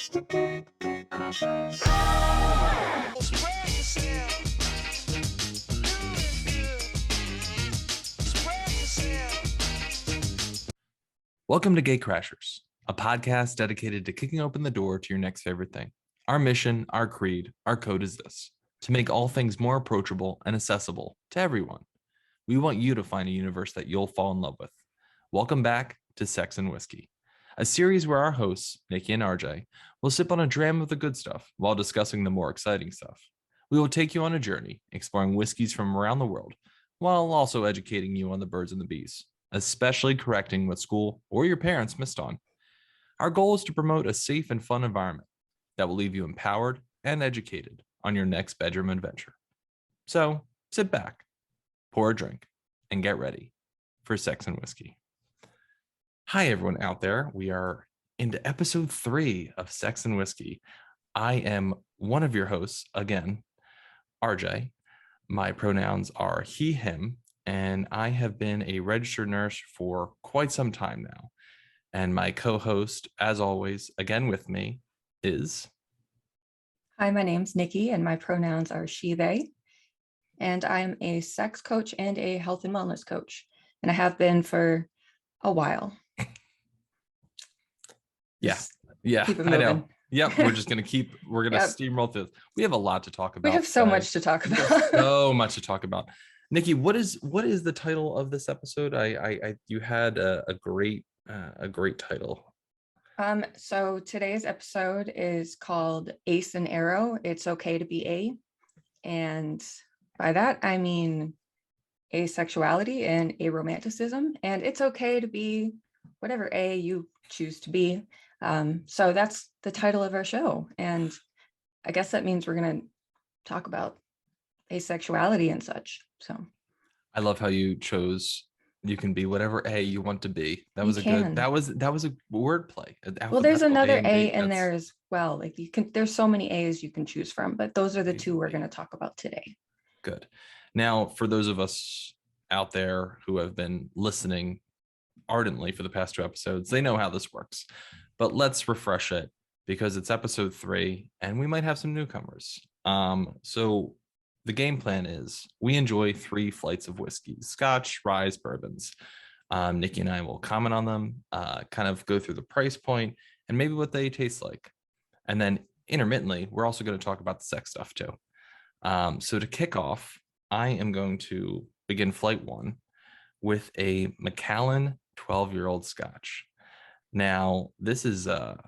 Welcome to Gay Crashers, a podcast dedicated to kicking open the door to your next favorite thing. Our mission, our creed, our code is this: to make all things more approachable and accessible to everyone. We want you to find a universe that you'll fall in love with. Welcome back to Sex and Whiskey, a series where our hosts, Nikki and RJ, will sip on a dram of the good stuff while discussing the more exciting stuff. We will take you on a journey, exploring whiskeys from around the world, while also educating you on the birds and the bees, especially correcting what school or your parents missed on. Our goal is to promote a safe and fun environment that will leave you empowered and educated on your next bedroom adventure. So sit back, pour a drink, and get ready for Sex and Whiskey. Hi, everyone out there. We are into episode 3 of Sex and Whiskey. I am one of your hosts, again, RJ. My pronouns are he, him, and I have been a registered nurse for quite some time now. And my co-host, as always, again with me, is... Hi, my name's Nikki, and my pronouns are she, they. And I'm a sex coach and a health and wellness coach. And I have been for a while. Yeah, keep it I moving. know. Yep, we're going to steamroll through this. We have a lot to talk about. We have so much to talk about. So much to talk about. Nikki, what is the title of this episode? You had a great title. So today's episode is called Ace and Arrow. It's okay to be A. And by that, I mean asexuality and aromanticism. And it's okay to be whatever A you choose to be. So that's the title of our show. And I guess that means we're going to talk about asexuality and such. So I love how you chose you can be whatever A you want to be. That was a wordplay. Well, there's another A in there as well. Like there's so many A's you can choose from, but those are the two we're going to talk about today. Good. Now, for those of us out there who have been listening ardently for the past 2 episodes, they know how this works. But let's refresh it because it's episode 3 and we might have some newcomers. So the game plan is we enjoy 3 flights of whiskeys: Scotch, rye, bourbons. Nikki and I will comment on them, kind of go through the price point and maybe what they taste like. And then intermittently, we're also going to talk about the sex stuff too. So to kick off, I am going to begin flight 1 with a Macallan 12-year-old Scotch. Now, this is a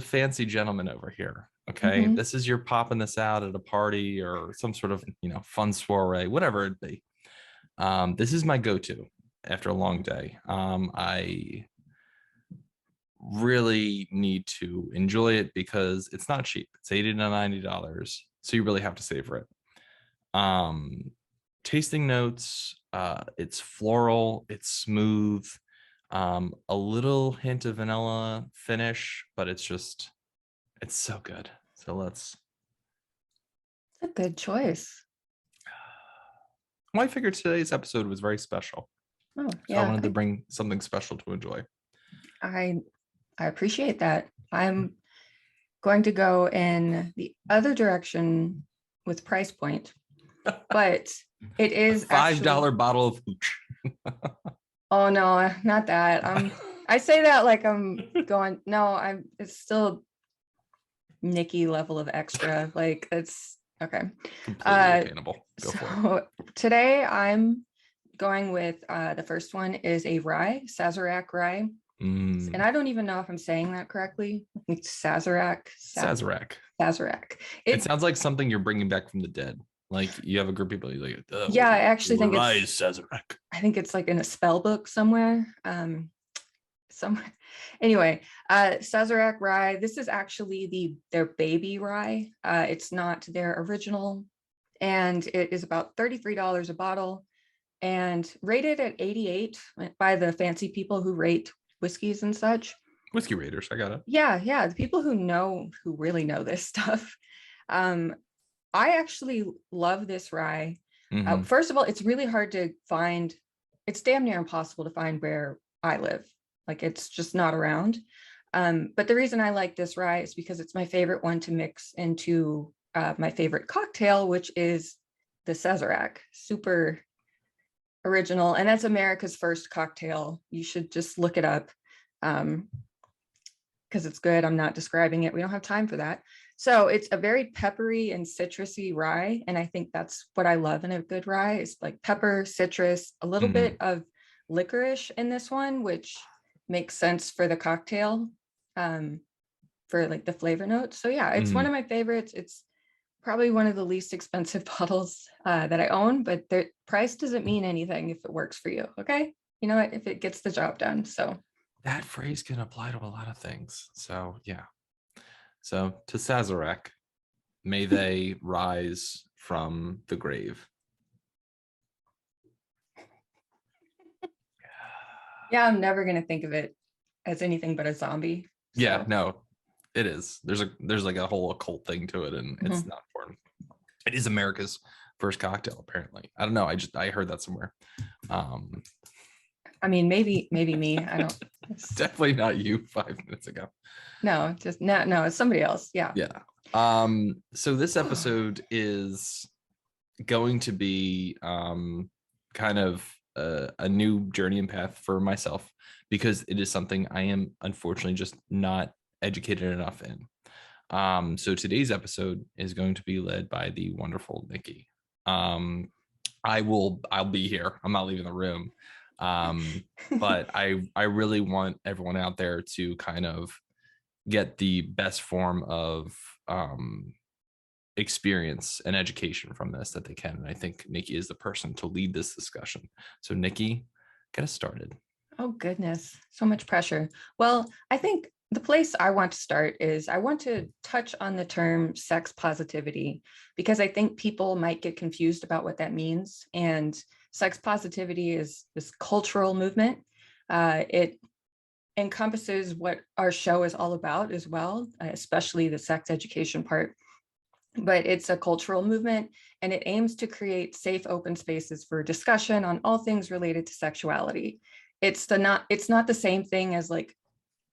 fancy gentleman over here. Okay, mm-hmm. This is you're popping this out at a party or some sort of fun soiree, whatever it be. This is my go-to after a long day. I really need to enjoy it because it's not cheap. It's $80 to $90, so you really have to savor it. Tasting notes, it's floral, it's smooth, a little hint of vanilla finish, but it's so good. So it's a good choice. Well, I figured today's episode was very special. Oh, yeah. So I wanted to bring something special to enjoy. I appreciate that. I'm going to go in the other direction with price point, but it is $5 bottle of hooch. Oh no, not that. I say that like I'm going. No, it's still Nikki level of extra. Like it's okay. Completely attainable. Go for it. Today I'm going with the first one is a rye, Sazerac rye. And I don't even know if I'm saying that correctly. It's Sazerac. It sounds like something you're bringing back from the dead. Like you have a group of people like, yeah, I actually think it's Sazerac. I think it's like in a spell book somewhere. Anyway, Sazerac rye. This is actually their baby rye. It's not their original, and it is about $33 a bottle, and rated at 88 by the fancy people who rate whiskeys and such. Whiskey raters, I got it. Yeah, the people who really know this stuff. I actually love this rye. Mm-hmm. First of all, it's really hard to find. It's damn near impossible to find where I live. Like it's just not around. But the reason I like this rye is because it's my favorite one to mix into my favorite cocktail, which is the Sazerac. Super original. And that's America's first cocktail. You should just look it up because it's good. I'm not describing it. We don't have time for that. So it's a very peppery and citrusy rye. And I think that's what I love in a good rye. It's like pepper, citrus, a little bit of licorice in this one, which makes sense for the cocktail, for like the flavor notes. So yeah, it's one of my favorites. It's probably one of the least expensive bottles that I own, but the price doesn't mean anything if it works for you. Okay. You know what? If it gets the job done. So That phrase can apply to a lot of things. So yeah. So to Sazerac, may they rise from the grave. yeah, I'm never going to think of it as anything but a zombie. So. Yeah, no, it is. There's like a whole occult thing to it, and it's not important. It is America's first cocktail, apparently. I don't know. I heard that somewhere. I mean, maybe me. I don't. Definitely not you 5 minutes ago. No, just no, it's somebody else. Yeah. Yeah. So this episode is going to be kind of a new journey and path for myself, because it is something I am unfortunately just not educated enough in. So today's episode is going to be led by the wonderful Nikki. I'll be here. I'm not leaving the room. But I really want everyone out there to kind of get the best form of experience and education from this that they can. And I think Nikki is the person to lead this discussion. So Nikki, get us started. Oh goodness, so much pressure. Well, I think the place I want to start is I want to touch on the term sex positivity, because I think people might get confused about what that means. And sex positivity is this cultural movement. It encompasses what our show is all about as well, especially the sex education part. But it's a cultural movement, and it aims to create safe, open spaces for discussion on all things related to sexuality. It's not the same thing as like,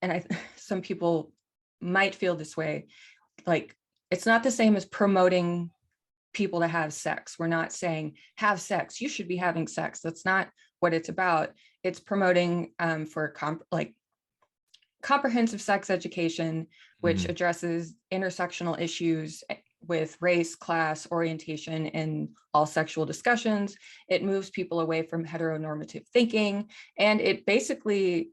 and some people might feel this way, like it's not the same as promoting people to have sex. We're not saying have sex, you should be having sex. That's not what it's about. It's promoting for comprehensive sex education, which addresses intersectional issues with race, class, orientation, and all sexual discussions. It moves people away from heteronormative thinking. And it basically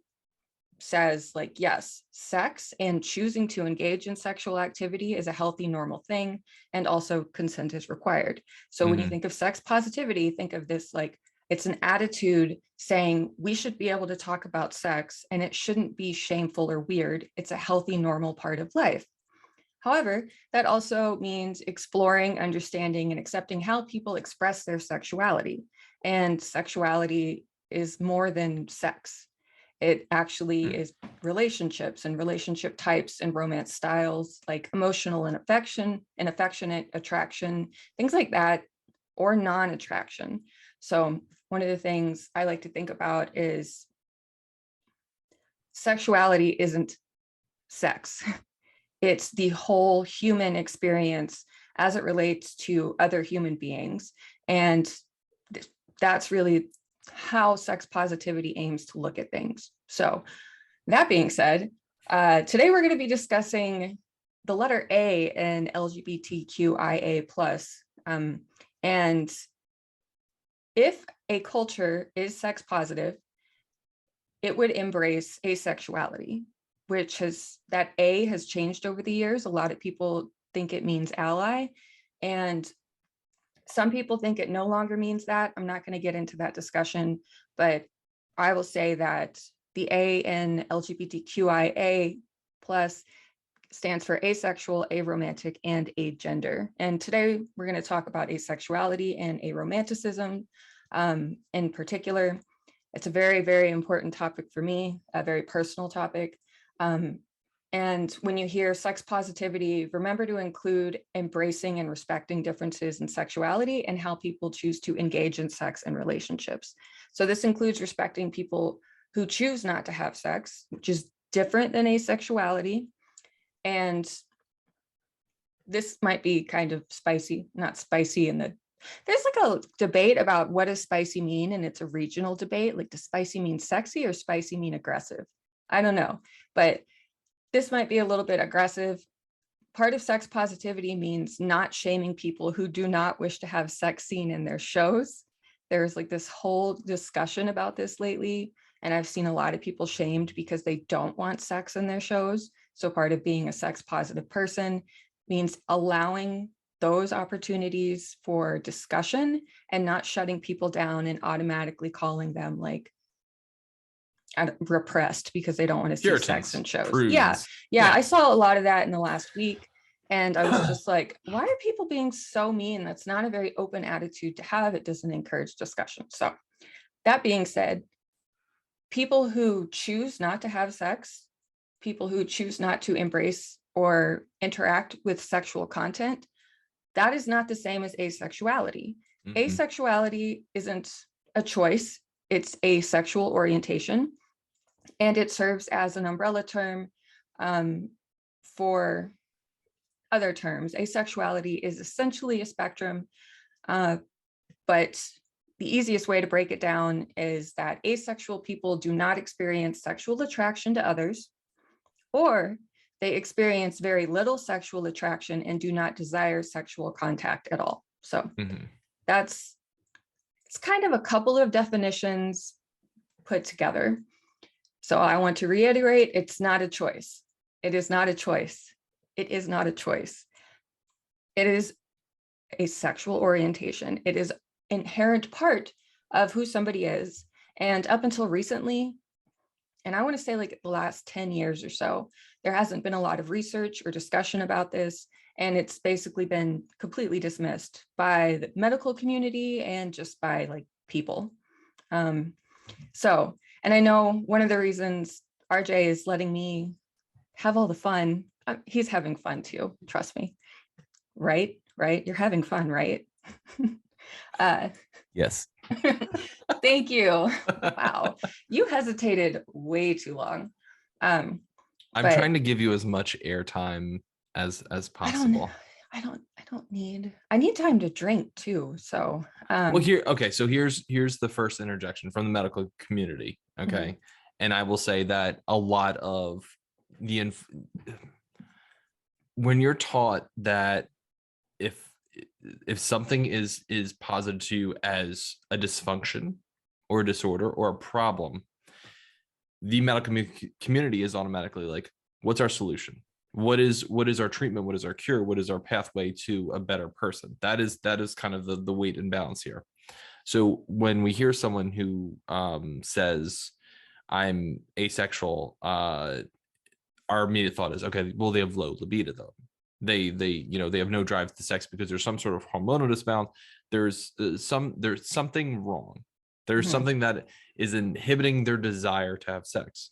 says like, yes, sex and choosing to engage in sexual activity is a healthy, normal thing. And also consent is required. So when you think of sex positivity, think of this like, it's an attitude saying we should be able to talk about sex and it shouldn't be shameful or weird. It's a healthy, normal part of life. However, that also means exploring, understanding, and accepting how people express their sexuality. And sexuality is more than sex. It actually is relationships and relationship types and romance styles, like emotional and affectionate attraction, things like that, or non-attraction. So one of the things I like to think about is sexuality isn't sex. It's the whole human experience as it relates to other human beings. And that's really how sex positivity aims to look at things. So that being said, today we're going to be discussing the letter A in LGBTQIA+. And if a culture is sex positive, it would embrace asexuality, which that A has changed over the years. A lot of people think it means ally, and some people think it no longer means that. I'm not going to get into that discussion, but I will say that the A in LGBTQIA+ stands for asexual, aromantic, and agender. And today we're going to talk about asexuality and aromanticism in particular. It's a very, very important topic for me, a very personal topic. And when you hear sex positivity, remember to include embracing and respecting differences in sexuality and how people choose to engage in sex and relationships. So this includes respecting people who choose not to have sex, which is different than asexuality. And this might be kind of spicy, not spicy in the, there's like a debate about what does spicy mean, and it's a regional debate. Like, does spicy mean sexy or spicy mean aggressive? I don't know, but this might be a little bit aggressive. Part of sex positivity means not shaming people who do not wish to have sex seen in their shows. There's like this whole discussion about this lately, and I've seen a lot of people shamed because they don't want sex in their shows. So part of being a sex positive person means allowing those opportunities for discussion and not shutting people down and automatically calling them like repressed because they don't want to see sex in shows. Prudes. Yeah. I saw a lot of that in the last week. And I was just like, why are people being so mean? That's not a very open attitude to have. It doesn't encourage discussion. So that being said, people who choose not to have sex, people who choose not to embrace or interact with sexual content, that is not the same as asexuality. Mm-hmm. Asexuality isn't a choice. It's a sexual orientation. And it serves as an umbrella term for other terms. Asexuality is essentially a spectrum, but the easiest way to break it down is that asexual people do not experience sexual attraction to others, or they experience very little sexual attraction and do not desire sexual contact at all. So it's kind of a couple of definitions put together. So I want to reiterate, it's not a choice. It is not a choice. It is not a choice. It is a sexual orientation. It is an inherent part of who somebody is. And up until recently, and I want to say like the last 10 years or so, there hasn't been a lot of research or discussion about this. And it's basically been completely dismissed by the medical community and just by like people. And I know one of the reasons RJ is letting me have all the fun, he's having fun too, trust me. Right? You're having fun, right? Yes. Thank you. Wow. You hesitated way too long. I'm trying to give you as much airtime as possible. I need time to drink too. So well, here's the first interjection from the medical community. Okay. And I will say that a lot of the when you're taught that if something is posited to you as a dysfunction or a disorder or a problem, the medical community is automatically like, what's our solution? What is our treatment? What is our cure? What is our pathway to a better person? That is kind of the weight and balance here. So when we hear someone who says, I'm asexual, our immediate thought is, okay, well, they have low libido though. They have no drive to sex because there's some sort of hormonal disbalance. There's something wrong. There's something that is inhibiting their desire to have sex.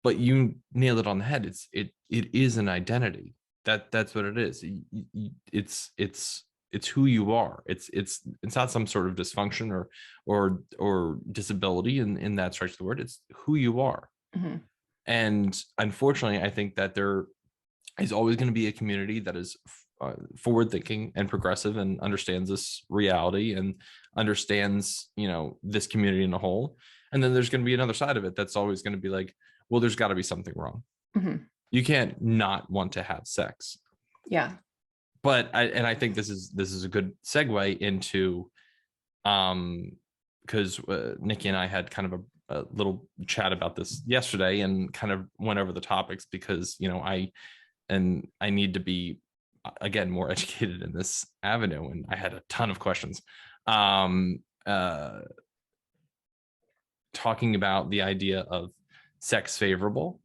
But you nailed it on the head. It is an identity. That's what it is. It's who you are. It's not some sort of dysfunction or disability in that stretch of the word. It's who you are. And unfortunately, I think that there is always going to be a community that is forward thinking and progressive and understands this reality and understands, this community in a whole. And then there's going to be another side of it that's always going to be like, well, there's got to be something wrong. You can't not want to have sex. Yeah. But I think this is a good segue into, because Nikki and I had kind of a little chat about this yesterday and kind of went over the topics because, I need to be, again, more educated in this avenue. And I had a ton of questions. Talking about the idea of sex favorable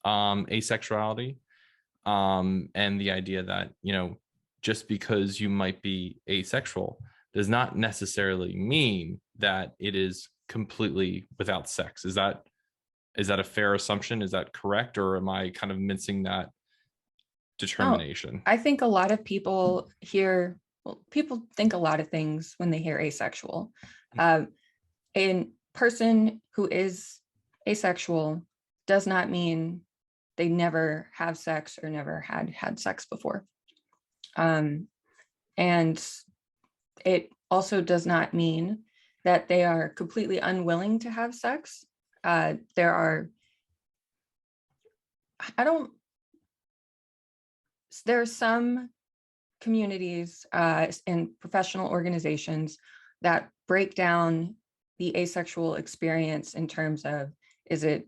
asexuality, and the idea that, just because you might be asexual does not necessarily mean that it is completely without sex. Is that a fair assumption? Is that correct? Or am I kind of mincing that determination? I think a lot of people people think a lot of things when they hear asexual. A person who is asexual does not mean they never have sex or never had sex before. And it also does not mean that they are completely unwilling to have sex. There are some communities and professional organizations that break down the asexual experience in terms of, is it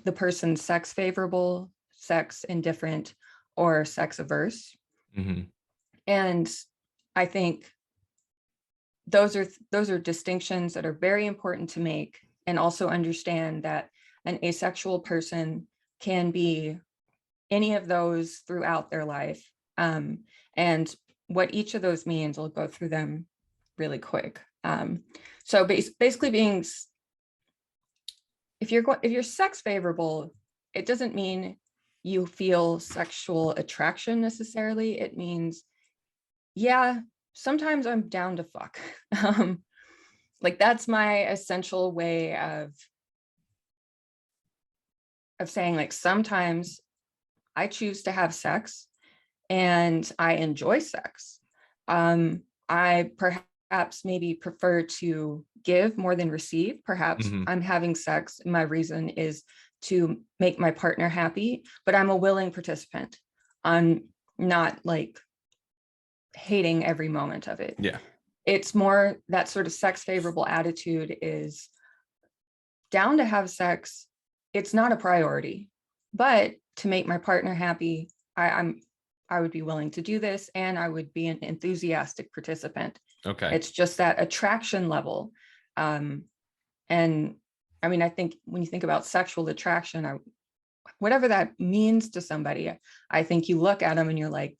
the person sex favorable, sex indifferent, or sex averse? Mm-hmm. And I think those are distinctions that are very important to make, and also understand that an asexual person can be any of those throughout their life. And what each of those means, I'll go through them really quick. So basically, if you're sex favorable, it doesn't mean you feel sexual attraction necessarily. It means, yeah, sometimes I'm down to fuck. Like, that's my essential way of saying, like, sometimes I choose to have sex and I enjoy sex. I perhaps maybe prefer to give more than receive. Perhaps Mm-hmm. I'm having sex and my reason is to make my partner happy, but I'm a willing participant. I'm not like hating every moment of it. Yeah. It's more that sort of sex favorable attitude is down to have sex. It's not a priority, but to make my partner happy, I would be willing to do this, and I would be an enthusiastic participant. Okay. It's just that attraction level. And I mean, I think when you think about sexual attraction, whatever that means to somebody, I think you look at them and you're like,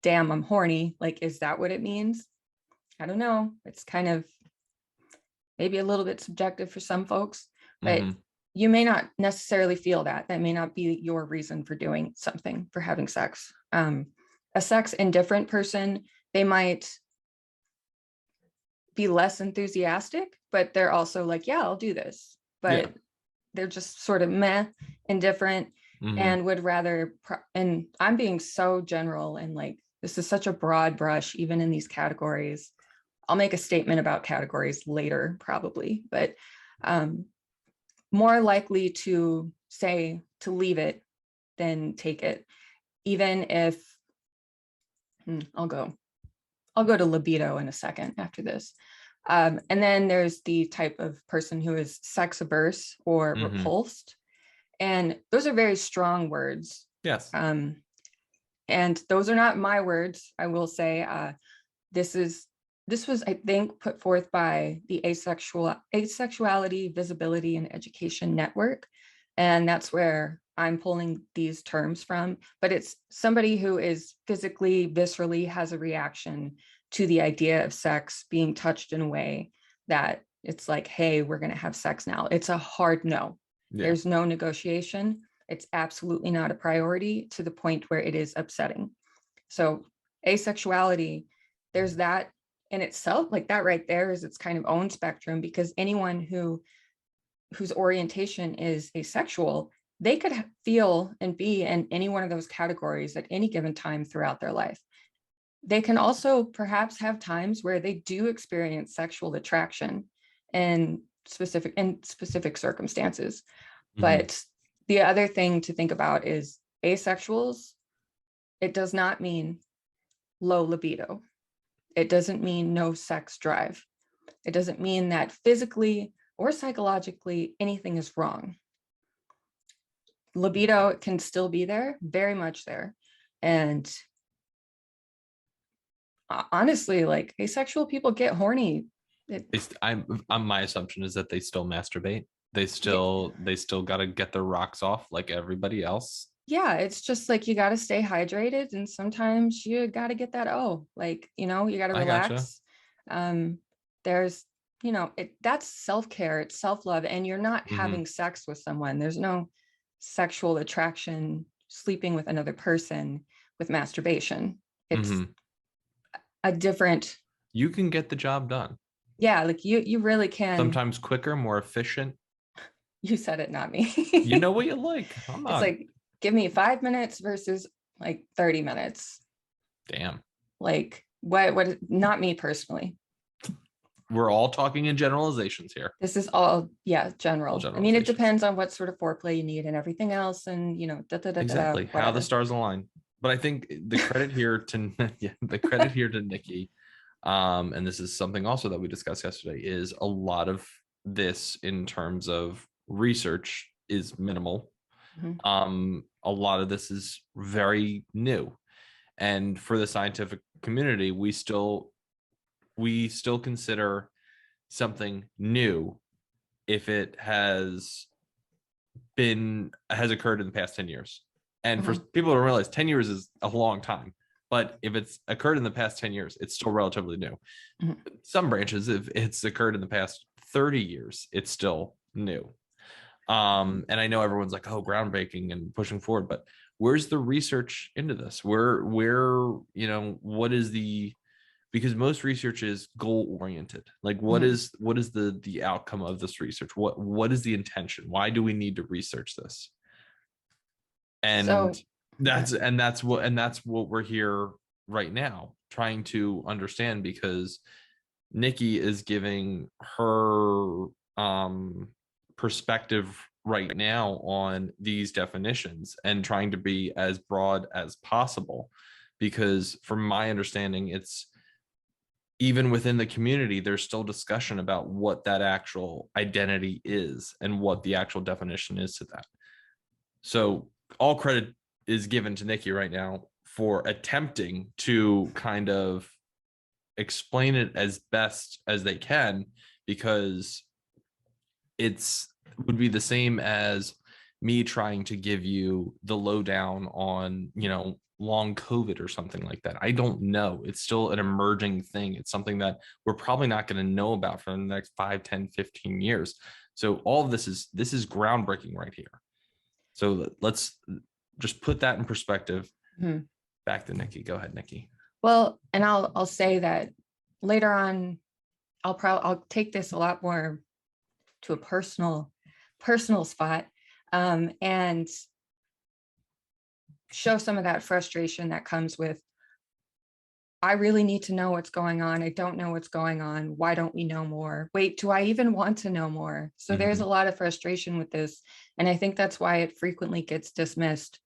damn, I'm horny. Like, is that what it means? I don't know. It's kind of maybe a little bit subjective for some folks, but Mm-hmm. you may not necessarily feel that. That may not be your reason for doing something, for having sex. A sex indifferent person, they might be less enthusiastic, but they're also like, yeah, I'll do this. But Yeah. they're just sort of meh, indifferent, Mm-hmm. and would rather, and I'm being so general, and like, this is such a broad brush, even in these categories. I'll make a statement about categories later, probably, but more likely to say to leave it than take it, even if I'll go to libido in a second after this. And then there's the type of person who is sex averse or Mm-hmm. repulsed. And those are very strong words. Yes. And those are not my words, I will say. This was, I think, put forth by the Asexuality, Visibility, and Education Network. And that's where I'm pulling these terms from. But it's somebody who is physically, viscerally has a reaction to the idea of sex being touched in a way that it's like, hey, we're going to have sex now. It's a hard no. Yeah. There's no negotiation. It's absolutely not a priority, to the point where it is upsetting. So asexuality, there's that in itself, like that right there is its kind of own spectrum, because anyone whose orientation is asexual, they could feel and be in any one of those categories at any given time throughout their life. They can also perhaps have times where they do experience sexual attraction in specific circumstances. Mm-hmm. But the other thing to think about is asexuals, it does not mean low libido. It doesn't mean no sex drive. It doesn't mean that physically or psychologically anything is wrong. Libido can still be there, very much there. And honestly, like, asexual people get horny. My assumption is that they still masturbate. They still got to get their rocks off like everybody else. Yeah, it's just like, you got to stay hydrated, and sometimes you got to get that, like, you got to relax. There's, that's self-care, it's self-love, and you're not Mm-hmm. having sex with someone. There's no sexual attraction sleeping with another person with masturbation. It's Mm-hmm. a different, You can get the job done. yeah, like you really can. Sometimes quicker, more efficient. You said it, not me. You know what you like. I'm It's not. like, give me 5 minutes versus like 30 minutes. Damn. Like, what, not me personally. We're all talking in generalizations here. This is all, yeah, All general. I mean, it generalizations. depends on what sort of foreplay you need and everything else. And, Exactly. How the whatever. stars align. But I think the credit here to yeah, the credit here to Nikki, and this is something also that we discussed yesterday, is a lot of this in terms of research is minimal. Mhm. A lot of this is very new. And for the scientific community, we still consider something new if it has occurred in the past 10 years. And for Mhm. people to realize 10 years is a long time, but if it's occurred in the past 10 years, it's still relatively new. Mhm. Some branches, if it's occurred in the past 30 years, it's still new. And I know everyone's like, oh, groundbreaking and pushing forward, but where's the research into this? What is because most research is goal oriented. Like Mhm. what is the outcome of this research? What is the intention? Why do we need to research this? And So, yeah. that's what we're here right now trying to understand, because Nikki is giving her perspective right now on these definitions and trying to be as broad as possible, because from my understanding, it's even within the community, there's still discussion about what that actual identity is and what the actual definition is to that. So all credit is given to Nikki right now for attempting to kind of explain it as best as they can, because it's would be the same as me trying to give you the lowdown on, long COVID or something like that. I don't know. It's still an emerging thing. It's something that we're probably not going to know about for the next 5, 10, 15 years. So all of this is groundbreaking right here. So let's just put that in perspective. Mhm. Back to Nikki. Go ahead, Nikki. Well, and I'll say that later on, I'll take this a lot more to a personal spot, and show some of that frustration that comes with, I really need to know what's going on. I don't know what's going on. Why don't we know more? Wait, do I even want to know more? So there's a Mm-hmm. lot of frustration with this. And I think that's why it frequently gets dismissed,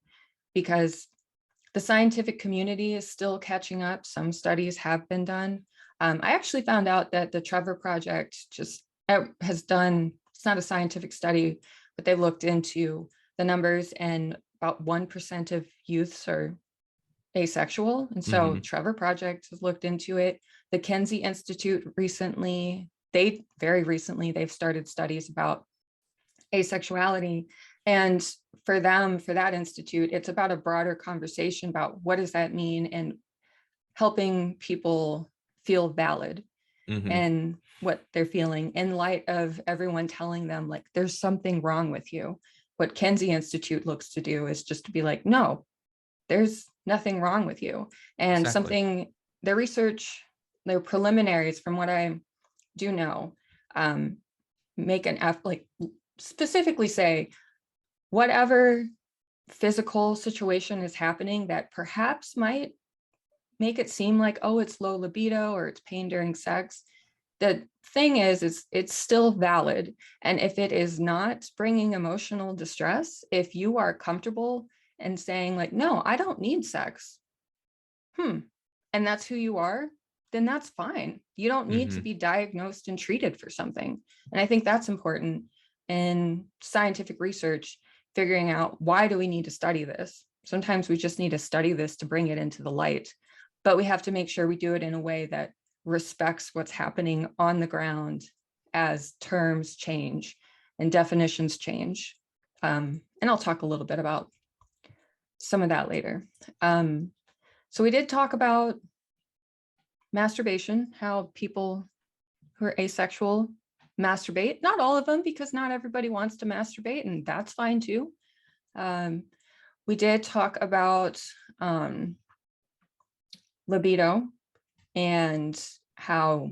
because the scientific community is still catching up. Some studies have been done. I actually found out that the Trevor Project just has done, it's not a scientific study, but they looked into the numbers, and about 1% of youths are asexual. And so Mm-hmm. Trevor Project has looked into it. The Kinsey Institute very recently, they've started studies about asexuality. And for that institute, it's about a broader conversation about what does that mean, and helping people feel valid Mm-hmm. and what they're feeling in light of everyone telling them like there's something wrong with you. What Kinsey Institute looks to do is just to be like, no, there's nothing wrong with you. And Exactly. something, their research, their preliminaries, from what I do know, um, make an F, like specifically say whatever physical situation is happening that perhaps might make it seem like, oh, it's low libido or it's pain during sex. The thing is it's still valid. And if it is not bringing emotional distress, if you are comfortable and saying like, no, I don't need sex, and that's who you are, then that's fine. You don't need to Mm-hmm. be diagnosed and treated for something. And I think that's important in scientific research, figuring out, why do we need to study this? Sometimes we just need to study this to bring it into the light, but we have to make sure we do it in a way that respects what's happening on the ground as terms change and definitions change. And I'll talk a little bit about some of that later. So we did talk about masturbation, how people who are asexual masturbate. Not all of them, because not everybody wants to masturbate, and that's fine too. Um, we did talk about libido, and how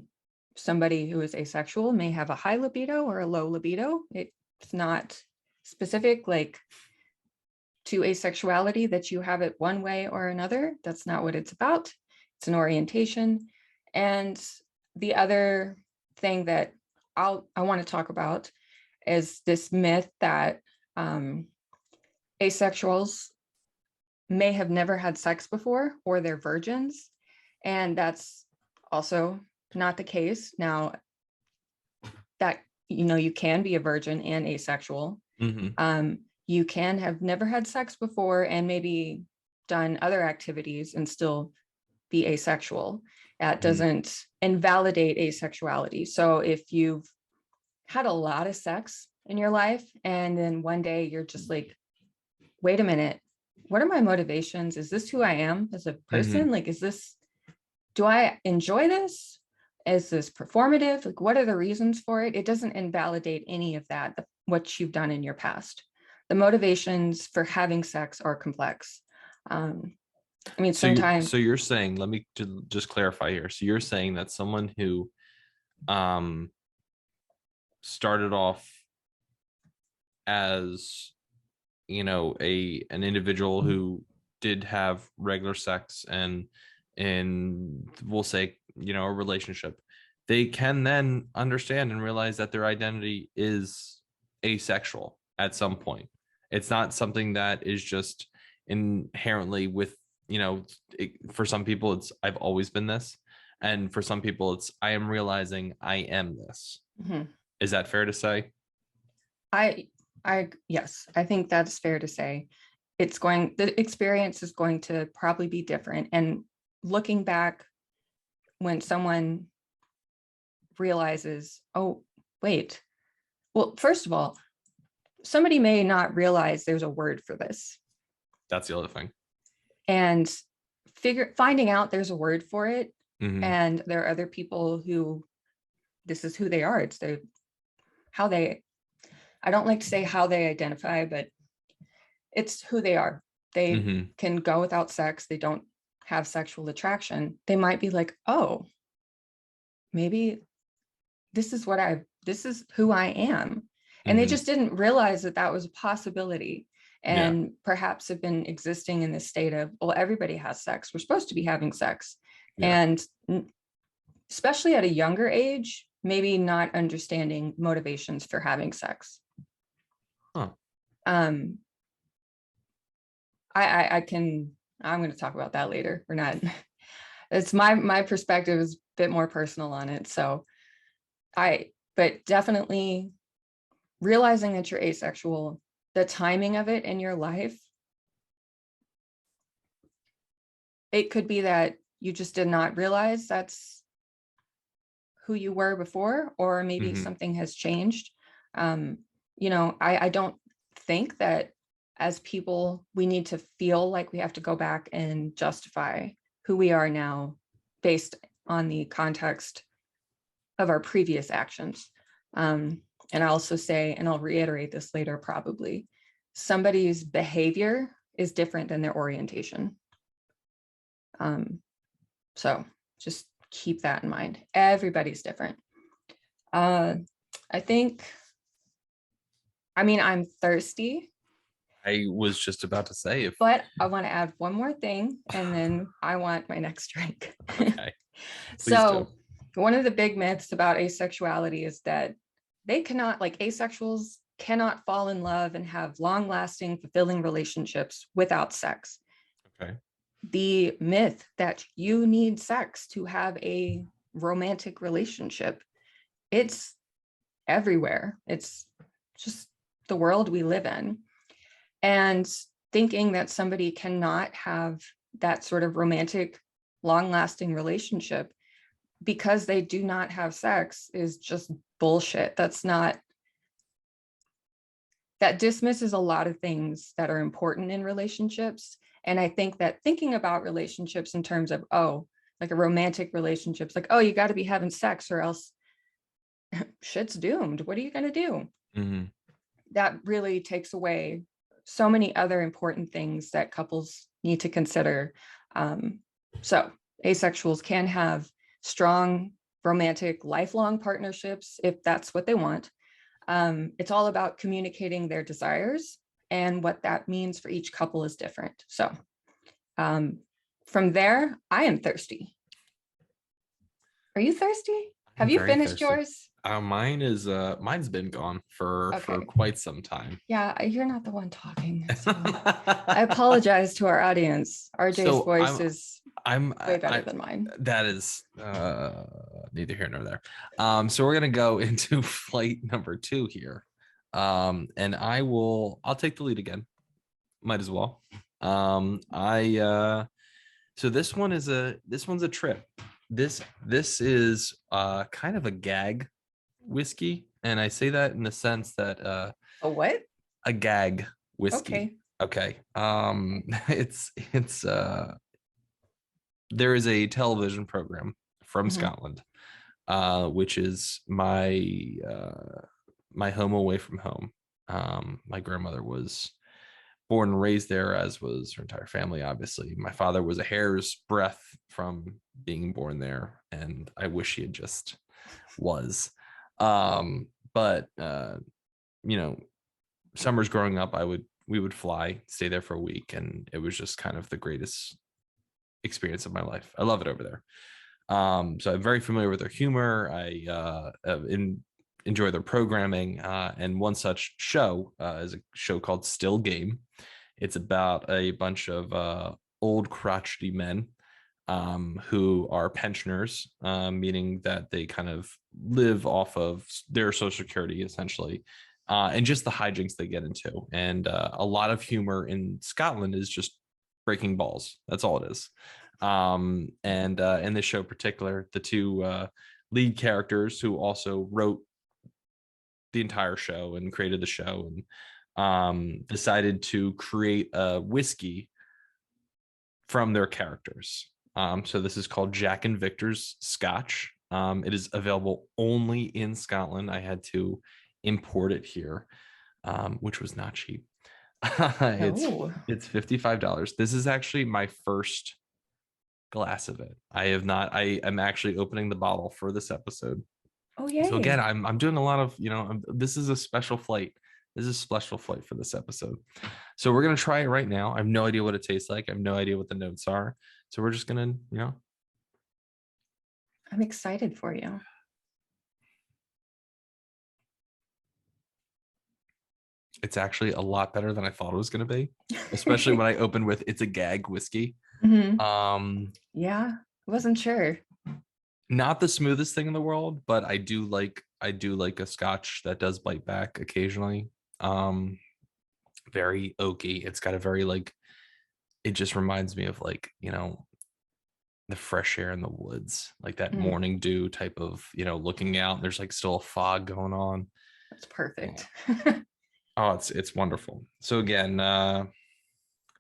somebody who is asexual may have a high libido or a low libido. It It's not specific like to asexuality that you have it one way or another. That's not what it's about. It's an orientation. And the other thing that I want to talk about is this myth that asexuals may have never had sex before or they're virgins. And that's also not the case. Now, that, you can be a virgin and asexual. You can have never had sex before and maybe done other activities and still be asexual. That doesn't invalidate asexuality. So if you've had a lot of sex in your life and then one day you're just like, wait a minute, what are my motivations? Is this who I am as a person? Like, do I enjoy this? Is this performative? Like, what are the reasons for it? It doesn't invalidate any of that, what you've done in your past. The motivations for having sex are complex. I mean, sometimes. So you're saying, let me just clarify here. So you're saying that someone who started off as, an individual who did have regular sex and we'll say, a relationship, they can then understand and realize that their identity is asexual at some point. It's not something that is just inherently with, for some people it's I've always been this, and for some people it's I am realizing I am this. Is that fair to say? Yes, I think that's fair to say. The experience is going to probably be different. And looking back, when someone realizes, oh, wait, well, first of all, somebody may not realize there's a word for this. That's the other thing. And finding out there's a word for it. And there are other people who this is who they are. It's I don't like to say how they identify, but it's who they are. They can go without sex. They don't have sexual attraction. They might be like, oh, maybe this is who I am. And they just didn't realize that was a possibility. And perhaps have been existing in this state of, well, everybody has sex. We're supposed to be having sex. And especially at a younger age, maybe not understanding motivations for having sex. I'm going to talk about that later. We're not, it's my perspective is a bit more personal on it. So but definitely realizing that you're asexual, the timing of it in your life, it could be that you just did not realize that's who you were before, or maybe something has changed. I don't think that as people, we need to feel like we have to go back and justify who we are now based on the context of our previous actions. And I also say, and I'll reiterate this later probably, somebody's behavior is different than their orientation. So just keep that in mind. Everybody's different. I'm thirsty. I was just about to say but I want to add one more thing, and then I want my next drink. Okay. So one of the big myths about asexuality is that asexuals cannot fall in love and have long-lasting, fulfilling relationships without sex. Okay. The myth that you need sex to have a romantic relationship, it's everywhere. It's just the world we live in. And thinking that somebody cannot have that sort of romantic, long-lasting relationship because they do not have sex is just bullshit. That dismisses a lot of things that are important in relationships. And I think that thinking about relationships in terms of, like a romantic relationship, like, you got to be having sex or else shit's doomed. What are you going to do? That really takes away so many other important things that couples need to consider. So asexuals can have strong, romantic, lifelong partnerships if that's what they want. It's all about communicating their desires, and what that means for each couple is different. So from there, I am thirsty. Are you thirsty? Have I'm you very finished thirsty. yours? Mine's been gone for Okay. quite some time. Yeah, you're not the one talking. So I apologize to our audience. RJ's So voice is I'm way better than mine. that is neither here nor there. So we're gonna go into flight number 2 here. And I'll take the lead again. Might as well. So this one's a trip. This is kind of a gag whiskey, and I say that in the sense that A what? a gag whiskey. Okay. Okay. It's there is a television program from Mhm. Scotland, which is my home away from home. My grandmother was born and raised there, as was her entire family. Obviously, my father was a hair's breadth from being born there, and I wish he had just was. But summers growing up, we would fly, stay there for a week, and it was just kind of the greatest experience of my life. I love it over there. So I'm very familiar with their humor. I enjoy their programming, and one such show is a show called Still Game. It's about a bunch of old crotchety men who are pensioners, meaning that they kind of live off of their social security essentially, and just the hijinks they get into. And a lot of humor in Scotland is just breaking balls. That's all it is. And in this show in particular, the two lead characters who also wrote the entire show and created the show and decided to create a whiskey from their characters. So this is called Jack and Victor's Scotch. It is available only in Scotland. I had to import it here, which was not cheap. No. It's $55. This is actually my first glass of it. I have not. I am actually opening the bottle for this episode. Oh, So again, yay. I'm doing a lot of this is a special flight. This is a special flight for this episode. So we're gonna try it right now. I have no idea what it tastes like. I have no idea what the notes are. So we're just gonna I'm excited for you. It's actually a lot better than I thought it was gonna be, especially when I opened with it's a gag whiskey. Mhm. Um, Yeah, I wasn't sure. Not the smoothest thing in the world, but I do like a scotch that does bite back occasionally. Very oaky. It's got a very it just reminds me of the fresh air in the woods, like that Mm, morning dew type of, looking out. There's still a fog going on. that's perfect. Oh, it's wonderful. So again,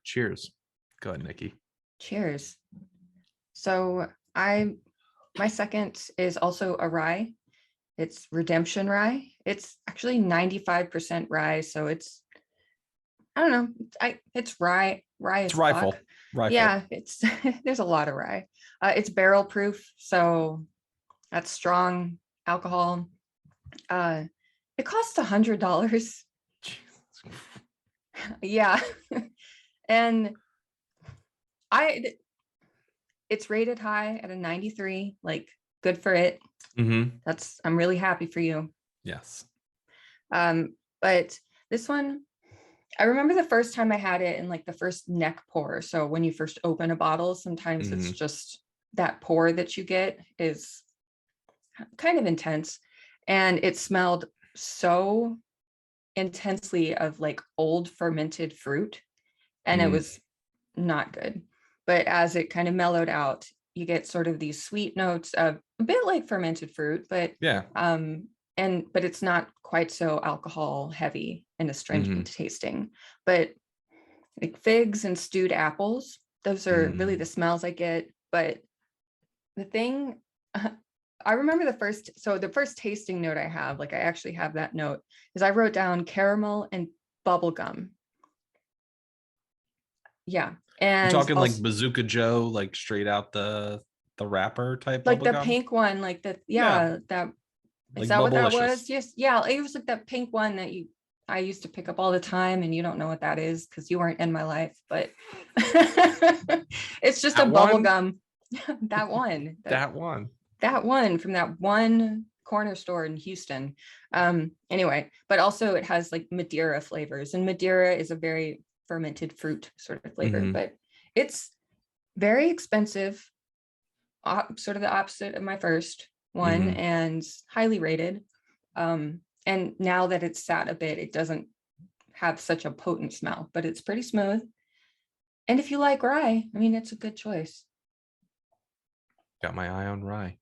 cheers. Go ahead, Nikki. Cheers. So my second is also a rye. It's Redemption Rye. It's actually 95% rye, so it's I don't know. It's rye. Rye It's is fuck. rifle. Yeah, it's there's a lot of rye. It's barrel proof, so that's strong alcohol. Uh, it costs $100. Yeah, and I it's rated high at a 93. Like, good for it. Mm-hmm. I'm really happy for you. Yes. But this one, I remember the first time I had it in the first neck pour. So when you first open a bottle, sometimes it's just that pour that you get is kind of intense. And it smelled so intensely of old fermented fruit. And it was not good. But as it kind of mellowed out, you get sort of these sweet notes of a bit like fermented fruit, but Yeah. but it's not quite so alcohol heavy and astringent tasting. But like figs and stewed apples, those are really the smells I get. But the thing I remember the first tasting note I have, I actually have that note, is I wrote down caramel and bubble gum. Yeah. You're And talking also, Bazooka Joe, straight out the wrapper type the bubblegum? pink one, Yeah. that Is Like that what that was? bubblicious. Yes. Yeah. It was like that pink one that I used to pick up all the time, and you don't know what that is because you weren't in my life, but it's just a That bubble one? gum. That one. That one. That one from that one corner store in Houston. Anyway, but also it has like Madeira flavors, and Madeira is a very fermented fruit sort of flavor, Mhm. but it's very expensive, sort of the opposite of my first one, Mhm. and highly rated. And now that it's sat a bit, it doesn't have such a potent smell, but it's pretty smooth. And if you like rye, I mean, it's a good choice. Got my eye on rye.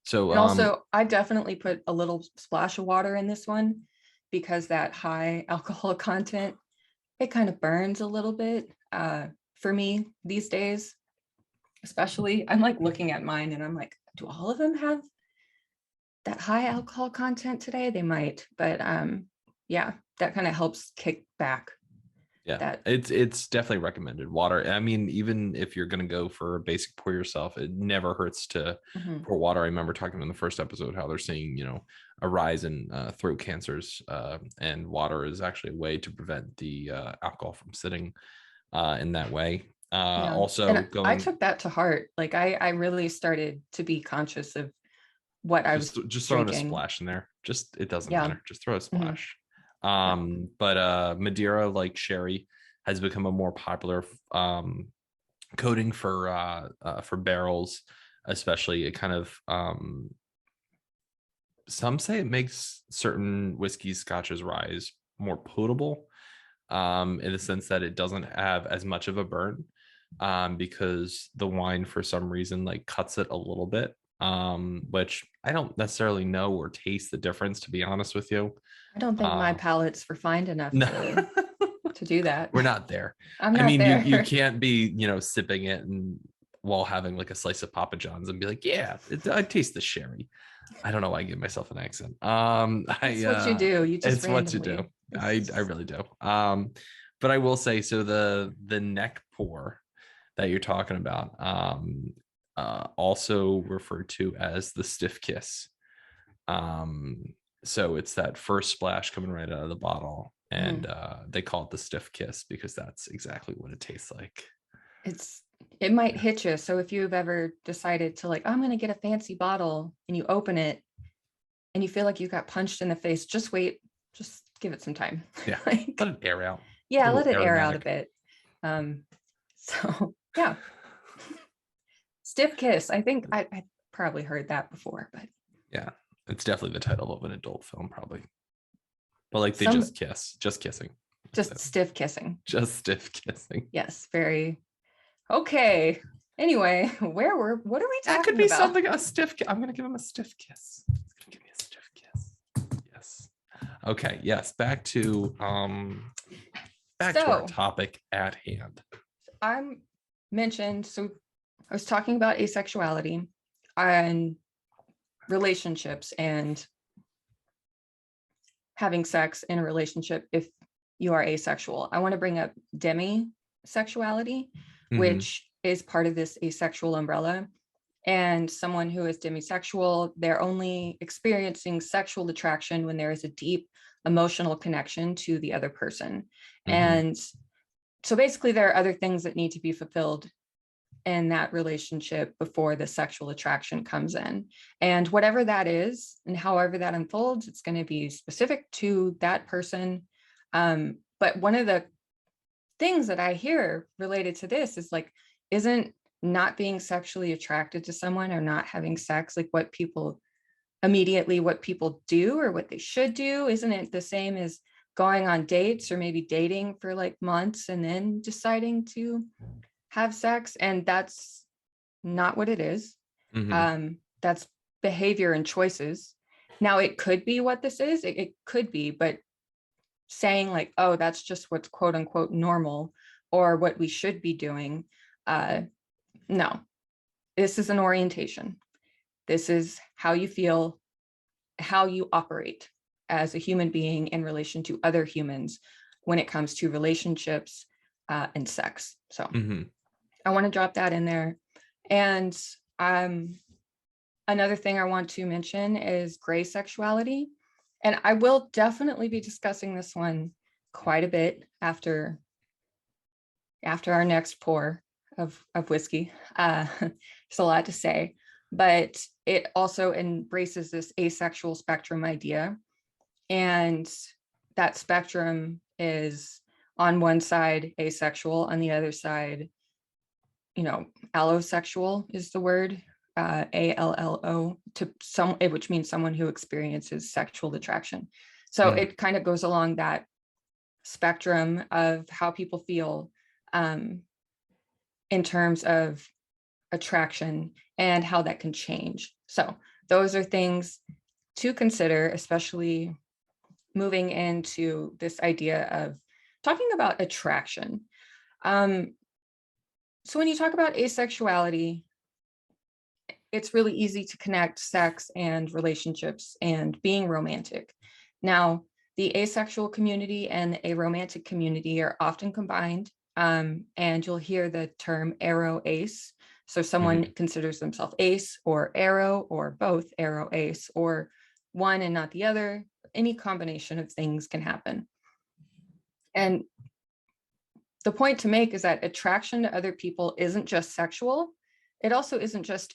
So And also, I definitely put a little splash of water in this one because that high alcohol content, it kind of burns a little bit. For me these days, especially, I'm like looking at mine and I'm like, do all of them have that high alcohol content today? They might, but yeah, that kind of helps kick back yeah, that. it's definitely recommended. Water. I mean, even if you're gonna go for a basic pour yourself, it never hurts to Mhm. pour water. I remember talking in the first episode how they're seeing, a rise in throat cancers, and water is actually a way to prevent the alcohol from sitting in that way. Yeah. Also And I going took that to heart. Like I really started to be conscious of what I was just throwing a drinking. splash in there. Just it doesn't Yeah. matter. Just throw a Mhm. splash. Yeah. But Madeira, like sherry, has become a more popular coating for barrels, especially. It kind of some say it makes certain whiskeys, scotches, ryes more potable, in the sense that it doesn't have as much of a burn, because the wine for some reason like cuts it a little bit, which I don't necessarily know or taste the difference, to be honest with you. I don't think my uh palate's refined enough no. to do that. We're not there. I'm I not mean, you there. can't be, sipping it and while having like a slice of Papa John's and be like, yeah, I taste the sherry. I don't know why I give myself an accent. It's what you do. You just It's what you do. randomly. I really do. But I will say, so the neck pour that you're talking about, also referred to as the stiff kiss. Um, so it's that first splash coming right out of the bottle, and Mhm. they call it the stiff kiss because that's exactly what it tastes like. It might Yeah. hit you. So if you've ever decided to like, I'm gonna get a fancy bottle, and you open it and you feel like you got punched in the face, just wait, just give it some time. Yeah. Like, Let it air out. A yeah, let little it air out a aromatic. bit. So yeah, stiff kiss. I think I probably heard that before, but Yeah. It's definitely the title of an adult film, probably. But like they some just kiss, just kissing. That's just it. stiff kissing. Just stiff kissing. Yes, very okay. Anyway, what are we That could talking be about? something. I'm gonna give him a stiff kiss. He's gonna give me a stiff kiss. Yes. Okay. Yes. Back to our So topic at hand. I'm mentioned, so I was talking about asexuality and relationships and having sex in a relationship if you are asexual. I want to bring up demisexuality, Mm-hmm. which is part of this asexual umbrella. And someone who is demisexual, they're only experiencing sexual attraction when there is a deep emotional connection to the other person. Mm-hmm. And so basically, there are other things that need to be fulfilled in that relationship before the sexual attraction comes in. And whatever that is, and however that unfolds, it's going to be specific to that person. But one of the things that I hear related to this is like, isn't not being sexually attracted to someone or not having sex like what people do or what they should do? Isn't it the same as going on dates or maybe dating for like months and then deciding to have sex? And that's not what it is. Mm-hmm. That's behavior and choices. Now, it could be what this is, it could be, but saying like, oh, that's just what's quote unquote normal or what we should be doing. No, this is an orientation. This is how you feel, how you operate as a human being in relation to other humans when it comes to relationships and sex. So Mm-hmm. I want to drop that in there. And Another thing I want to mention is gray sexuality. And I will definitely be discussing this one quite a bit after our next pour of whiskey. There's a lot to say, but it also embraces this asexual spectrum idea. And that spectrum is on one side asexual, on the other side, allosexual is the word, ALLO, which means someone who experiences sexual attraction. So it kind of goes along that spectrum of how people feel in terms of attraction and how that can change. So those are things to consider, especially moving into this idea of talking about attraction. So when you talk about asexuality, it's really easy to connect sex and relationships and being romantic. Now, the asexual community and the aromantic community are often combined, and you'll hear the term aro ace. So someone considers themselves ace or aro or both aro ace or one and not the other. Any combination of things can happen. And the point to make is that attraction to other people isn't just sexual. It also isn't just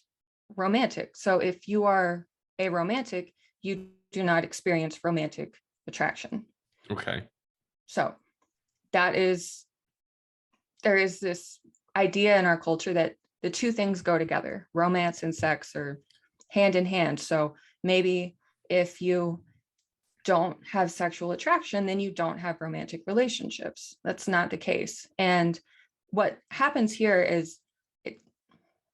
romantic. So if you are aromantic, you do not experience romantic attraction. Okay. So there is this idea in our culture that the two things go together. Romance and sex are hand in hand. So maybe if you don't have sexual attraction, then you don't have romantic relationships. That's not the case. And what happens here is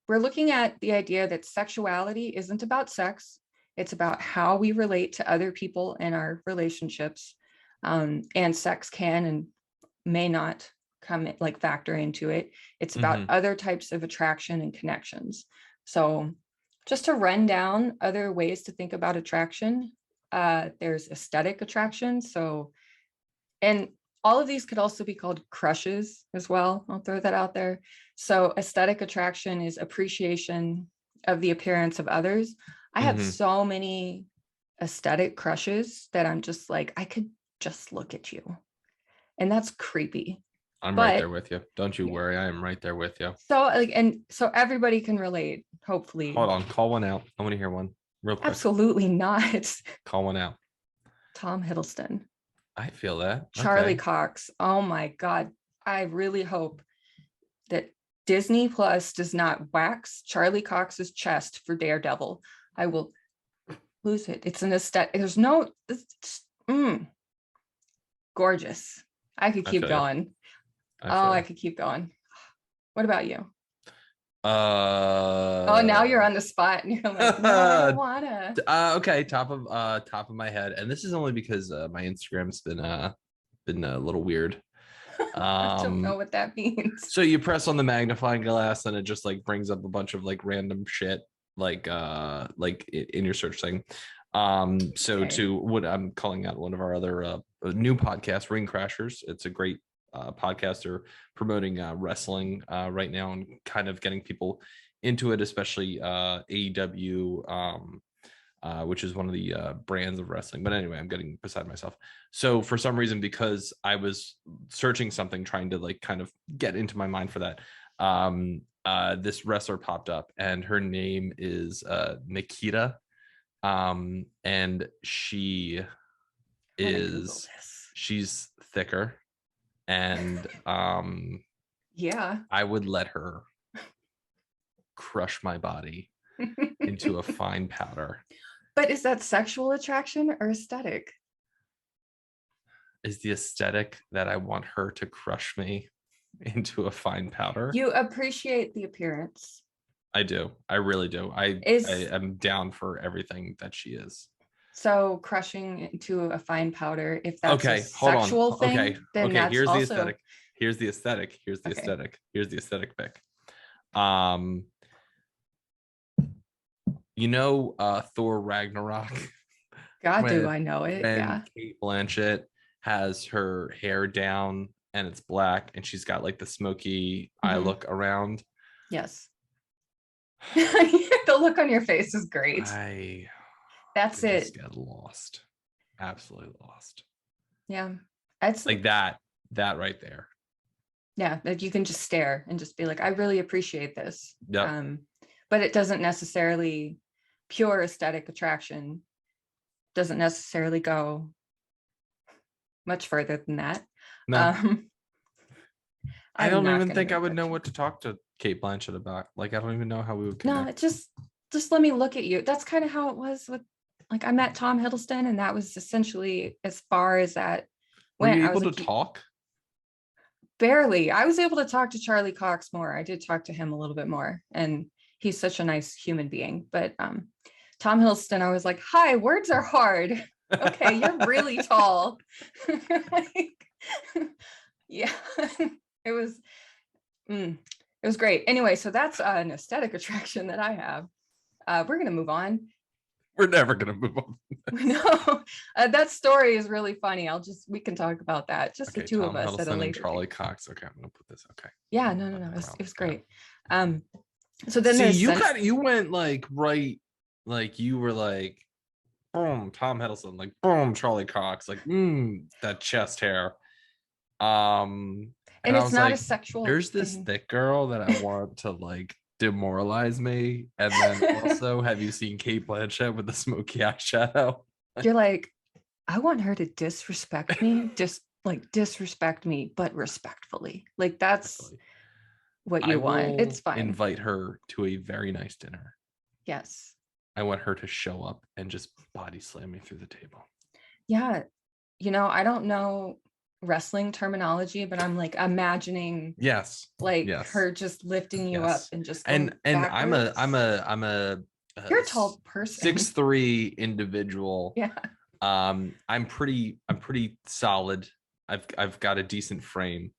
we're looking at the idea that sexuality isn't about sex. It's about how we relate to other people in our relationships. And sex can and may not factor into it. It's about other types of attraction and connections. So just to run down other ways to think about attraction, there's aesthetic attraction. So, and all of these could also be called crushes as well. I'll throw that out there. So aesthetic attraction is appreciation of the appearance of others. I have so many aesthetic crushes that I'm just like, I could just look at you. And that's creepy. I'm right there with you. Don't you worry. I am right there with you. So everybody can relate, hopefully. Hold on. Call one out. I want to hear one real quick. Absolutely not. Call one out. Tom Hiddleston. I feel that. Charlie Cox. Oh my God. I really hope that Disney Plus does not wax Charlie Cox's chest for Daredevil. I will lose it. It's an aesthetic. There's no, gorgeous. I could keep going. I could keep going. What about you? Now you're on the spot and you're like, no, I don't wanna. Okay, top of my head, and this is only because my Instagram's been a little weird. I don't know what that means. So you press on the magnifying glass and it just like brings up a bunch of like random shit like in your search thing. To what I'm calling out one of our other new podcasts, Ring Crashers. It's a great podcaster promoting wrestling right now and kind of getting people into it, especially AEW, which is one of the brands of wrestling. But anyway, I'm getting beside myself. So for some reason, because I was searching something, trying to like kind of get into my mind for that, this wrestler popped up and her name is Nikita. And she's thicker. And I would let her crush my body into a fine powder. But is that sexual attraction or aesthetic? Is the aesthetic that I want her to crush me into a fine powder? You appreciate the appearance. I do. I really do. I am down for everything that she is. So crushing into a fine powder, if that's a sexual thing, then that's here's also... the aesthetic. Here's the aesthetic. Here's the aesthetic. Here's the aesthetic pick. Thor Ragnarok. God, do I know it? Yeah. Kate Blanchett has her hair down and it's black and she's got like the smoky eye look around. Yes. The look on your face is great. I That's just it. got lost. Absolutely lost. Yeah. It's Like that right there. yeah, that you can just stare and just be like, I really appreciate this. Yep. But it doesn't necessarily, pure aesthetic attraction doesn't necessarily go much further than that. No, Um, I I'm don't not even going to think I make would that know joke. what to talk to Kate Blanchett about. Like, I don't even know how we would No, connect. just let me look at you. That's kind of how it was with, like, I met Tom Hiddleston, and that was essentially as far as that Were went. you I was able to like, talk? barely. I was able to talk to Charlie Cox more. I did talk to him a little bit more, and he's such a nice human being. But Tom Hiddleston, I was like, hi, words are hard. Okay, you're really tall. Like, yeah, it was it was great. Anyway, so that's an aesthetic attraction that I have. We're gonna move on. We're never gonna move on. No, that story is really funny. We can talk about that, just the Okay, two of Tom us at a Hiddleston and later Charlie date. Cox. Okay, I'm gonna put this. Okay. Yeah, no, it was great. So then See, there's you went like right, like you were like, boom, Tom Hiddleston, like boom, Charlie Cox, like that chest hair. And and I it's was not a like, sexual there's this thing. thick girl that I want to like demoralize me. And then also, have you seen Kate Blanchett with the smoky eyeshadow? You're like, I want her to disrespect me, just like disrespect me, but respectfully. Like that's Actually, what I you want. It's will fine. invite her to a very nice dinner. Yes. I want her to show up and just body slam me through the table. Yeah. I don't know wrestling terminology, but I'm like imagining Yes. like Yes. her just lifting you up Yes. and just And going I'm a backwards. You're a tall person. 6'3" individual. Yeah. I'm pretty solid. I've got a decent frame,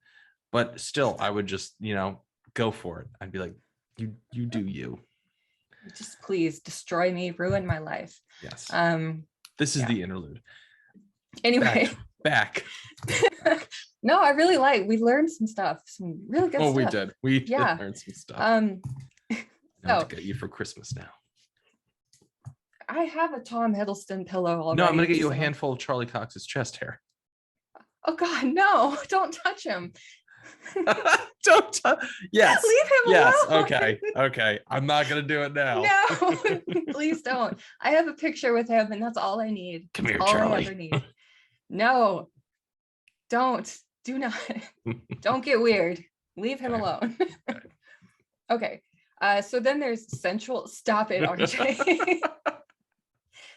but still I would just, go for it. I'd be like, you do you. Just please destroy me, ruin my life. Yes. Um, This is yeah. the interlude. Anyway. Back. No, I really we learned some stuff, some really good stuff. We did. We did Yeah. learn some stuff. So to get you for Christmas now. I have a Tom Hiddleston pillow already. No, I'm gonna get you a handful of Charlie Cox's chest hair. Oh God, no! Don't touch him. Don't yes. Leave him yes. alone. Okay. I'm not gonna do it now. No, please don't. I have a picture with him, and that's all I need. Come here, all Charlie. I ever need. No, don't. Do not. Don't get weird. Leave him alone. Okay. So then there's sensual. Stop it, RJ.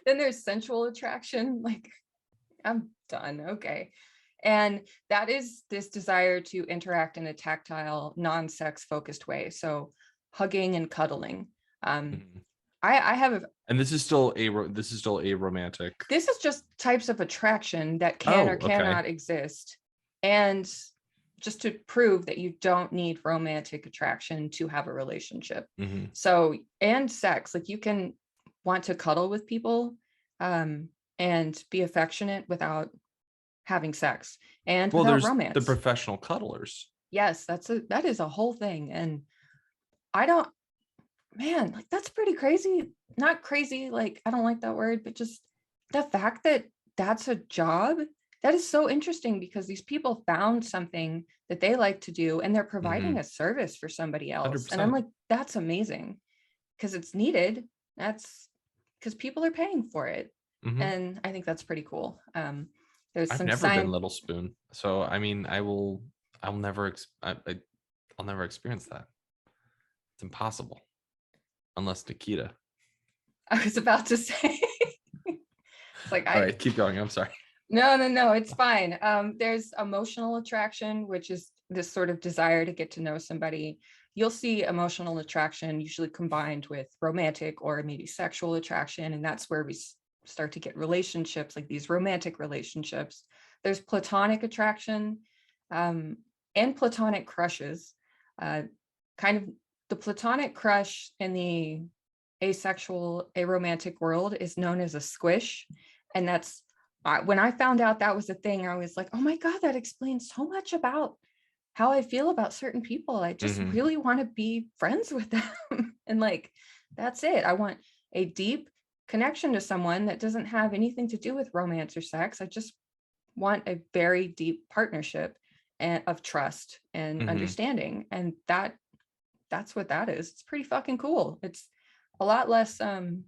Then there's sensual attraction. Like, I'm done. Okay. And that is this desire to interact in a tactile, non-sex focused way. So hugging and cuddling. I have and this is still a romantic. This is just types of attraction that can or cannot exist. And just to prove that you don't need romantic attraction to have a relationship. So, and sex, like you can want to cuddle with people and be affectionate without having sex and without romance. The professional cuddlers. Yes, that is a whole thing. And like that's pretty crazy. Not crazy, like I don't like that word, but just the fact that that's a job, that is so interesting because these people found something that they like to do and they're providing a service for somebody else. 100%. And I'm like, that's amazing because it's needed. That's because people are paying for it. And I think that's pretty cool. I've never been Little Spoon, so I mean, I'll never experience that. It's impossible, unless Nikita. I was about to say. It's like, all right, keep going. I'm sorry. No, it's fine. There's emotional attraction, which is this sort of desire to get to know somebody. You'll see emotional attraction usually combined with romantic or maybe sexual attraction, and that's where we start to get relationships, like these romantic relationships. There's platonic attraction and platonic crushes. Kind of the platonic crush in the aromantic world is known as a squish, and that's when I found out that was a thing, I was like, oh my God, that explains so much about how I feel about certain people. I just really want to be friends with them. And like, that's it. I want a deep connection to someone that doesn't have anything to do with romance or sex. I just want a very deep partnership and of trust and understanding. And that's what that is. It's pretty fucking cool. It's a lot less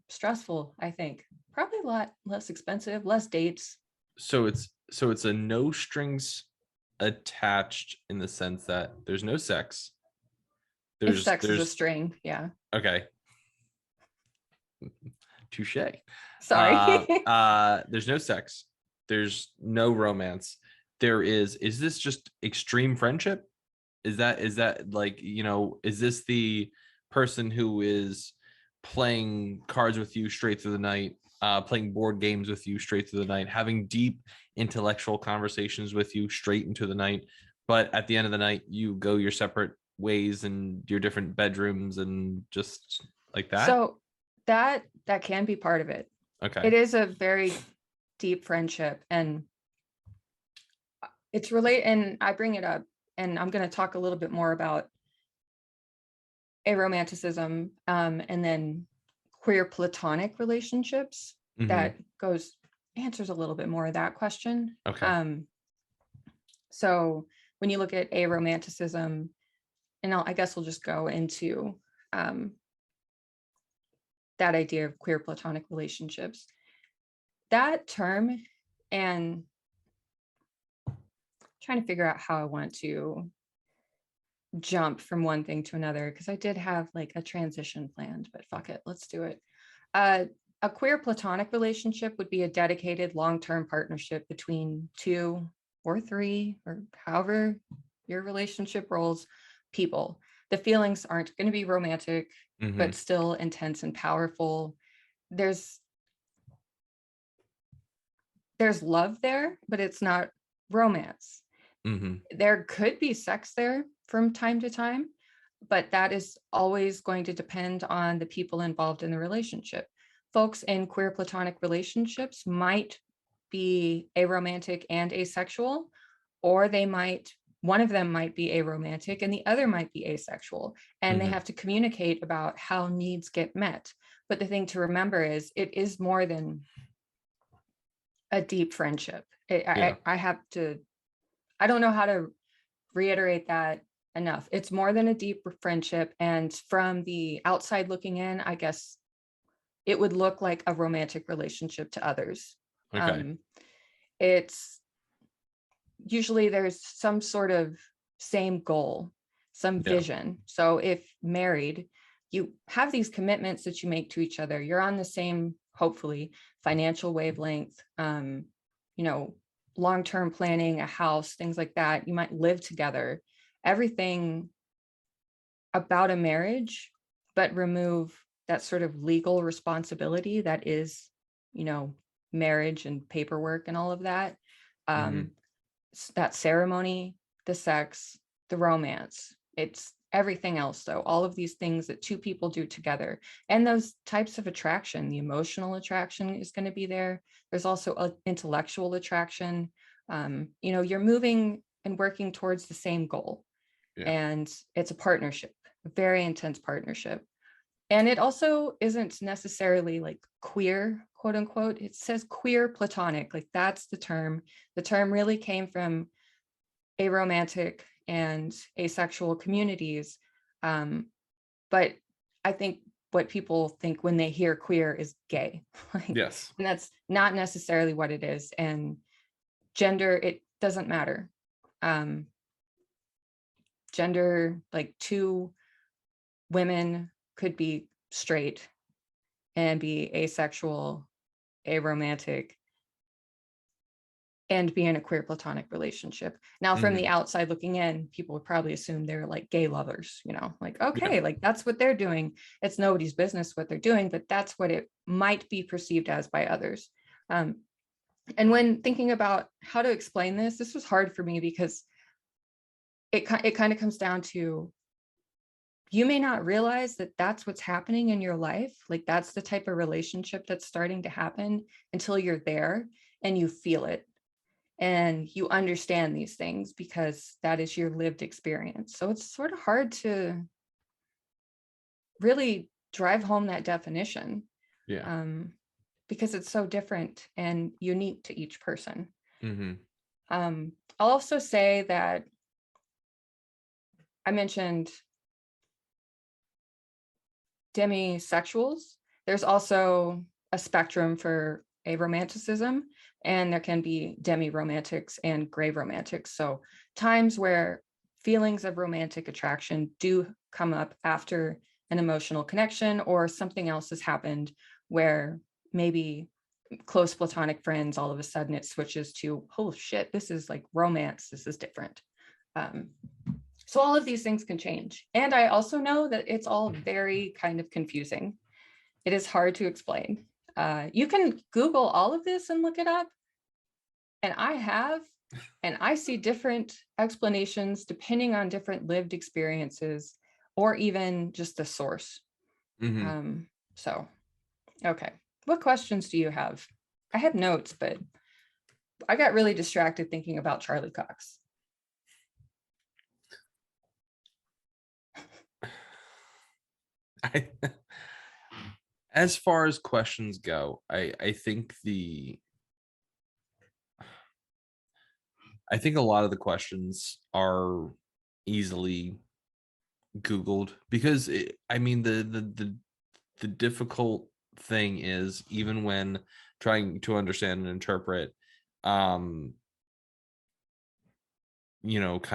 stressful, I think. Probably a lot less expensive, less dates. So it's a no strings attached in the sense that there's no sex. If sex is a There's string, yeah. okay. Touche. Sorry. There's no sex. There's no romance. Is this just extreme friendship? Is that like, is this the person who is playing cards with you straight through the night, playing board games with you straight through the night, having deep intellectual conversations with you straight into the night, but at the end of the night, you go your separate ways and your different bedrooms and just like that? So that can be part of it. Okay. It is a very deep friendship, and it's related, and I bring it up, and I'm going to talk a little bit more about aromanticism, and then queer platonic relationships. That answers a little bit more of that question. Okay. So when you look at aromanticism, and I guess we'll just go into that idea of queer platonic relationships. That term, and trying to figure out how I want to jump from one thing to another, because I did have like a transition planned, but fuck it, let's do it. A queer platonic relationship would be a dedicated long-term partnership between 2 or 3, or however your relationship rolls, people. The feelings aren't going to be romantic, but still intense and powerful. There's love there, but it's not romance. There could be sex there from time to time, but that is always going to depend on the people involved in the relationship. Folks in queer platonic relationships might be aromantic and asexual, or one of them might be aromantic and the other might be asexual, and they have to communicate about how needs get met. But the thing to remember is it is more than a deep friendship. I don't know how to reiterate that enough. It's more than a deep friendship. And from the outside looking in, I guess it would look like a romantic relationship to others. Okay. It's usually there's some sort of same goal, some vision. So if married, you have these commitments that you make to each other. You're on the same, hopefully, financial wavelength, long-term planning, a house, things like that. You might live together. Everything about a marriage, but remove that sort of legal responsibility that is, marriage and paperwork and all of that. That ceremony, the sex, the romance, it's everything else though. All of these things that 2 people do together, and those types of attraction, the emotional attraction is going to be there. There's also an intellectual attraction. You're moving and working towards the same goal. And it's a partnership, a very intense partnership. And it also isn't necessarily like queer, quote unquote. It says queer platonic, like that's the term. The term really came from aromantic and asexual communities. But I think what people think when they hear queer is gay. Yes. And that's not necessarily what it is. And gender, it doesn't matter. Gender, like 2 women could be straight and be asexual, aromantic, and be in a queer platonic relationship. Now, from the outside looking in, people would probably assume they're like gay lovers, like, okay, like that's what they're doing. It's nobody's business what they're doing, but that's what it might be perceived as by others. And when thinking about how to explain this was hard for me because it kind of comes down to, you may not realize that that's what's happening in your life. Like that's the type of relationship that's starting to happen until you're there and you feel it and you understand these things because that is your lived experience. So it's sort of hard to really drive home that definition. Yeah. Because it's so different and unique to each person. Mm-hmm. I'll also say that I mentioned demisexuals. There's also a spectrum for aromanticism, and there can be demi-romantics and gray romantics. So times where feelings of romantic attraction do come up after an emotional connection or something else has happened where maybe close platonic friends, all of a sudden it switches to, oh shit, this is like romance, this is different. So all of these things can change. And I also know that it's all very kind of confusing. It is hard to explain. You can Google all of this and look it up. And I have, and I see different explanations depending on different lived experiences or even just the source. Mm-hmm. So, okay. What questions do you have? I had notes, but I got really distracted thinking about Charlie Cox. As far as questions go, I think a lot of the questions are easily Googled because I mean the difficult thing is even when trying to understand and interpret kind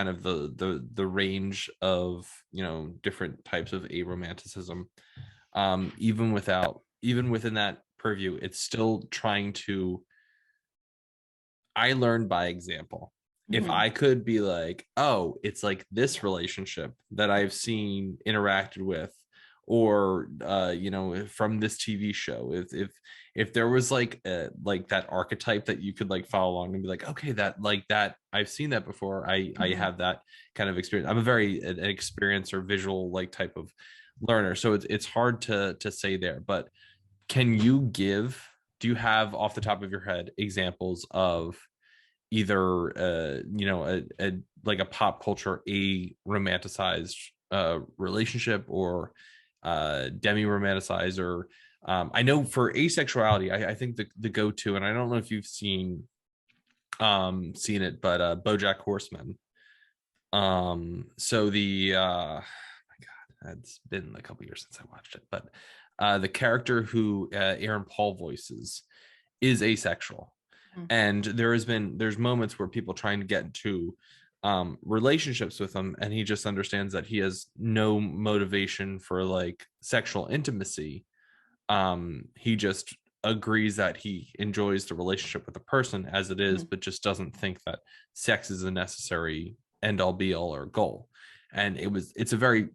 of the range of different types of aromanticism, even within that purview, it's still trying to. I learned by example. If Mm-hmm. I could be like, oh, it's like this relationship that I've seen interacted with, or from this TV show, if there was like that archetype that you could like follow along and be like, okay, that I've seen that before. I Mm-hmm. have that kind of experience. I'm a very an experience or visual like type of learner, so it's hard to say there. But can you give? Do you have off the top of your head examples of either a like a pop culture a romanticized relationship or demi romanticized or I know for asexuality I think the go-to, and I don't know if you've seen it, but BoJack Horseman. So the my god, it's been a couple years since I watched it, but the character who Aaron Paul voices is asexual, and there's moments where people trying to get into relationships with him, and he just understands that he has no motivation for like sexual intimacy. He just agrees that he enjoys the relationship with the person as it is, Mm-hmm. but just doesn't think that sex is a necessary end all be all or goal. And it's a very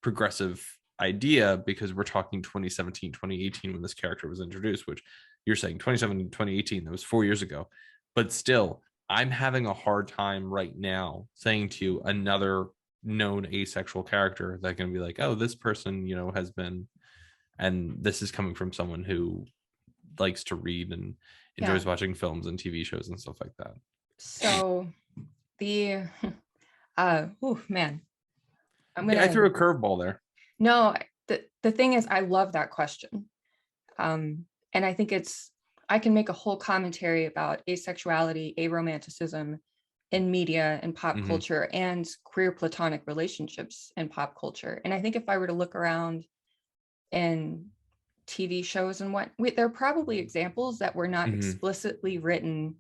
progressive idea because we're talking 2017 2018 when this character was introduced, which you're saying 2017 2018, that was 4 years ago. But still, I'm having a hard time right now saying to you another known asexual character that can be like, oh, this person has been, and this is coming from someone who likes to read and Yeah. enjoys watching films and TV shows and stuff like that. So the oh man, I'm Yeah, I gonna threw a curveball there. no, the thing is I love that question. And I think I can make a whole commentary about asexuality, aromanticism in media and pop Mm-hmm. culture and queer platonic relationships in pop culture. And I think if I were to look around in TV shows and there are probably examples that were not Mm-hmm. explicitly written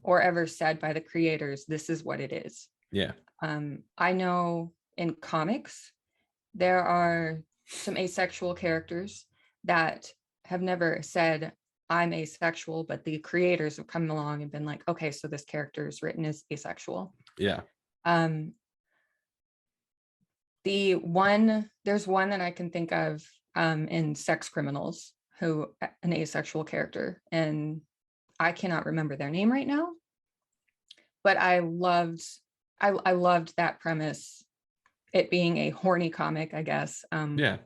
or ever said by the creators, this is what it is. Yeah. I know in comics, there are some asexual characters that have never said, I'm asexual, but the creators have come along and been like, okay, so this character is written as asexual. Yeah. There's one that I can think of in Sex Criminals, who an asexual character, and I cannot remember their name right now, but I loved that premise, it being a horny comic, I guess, Yeah.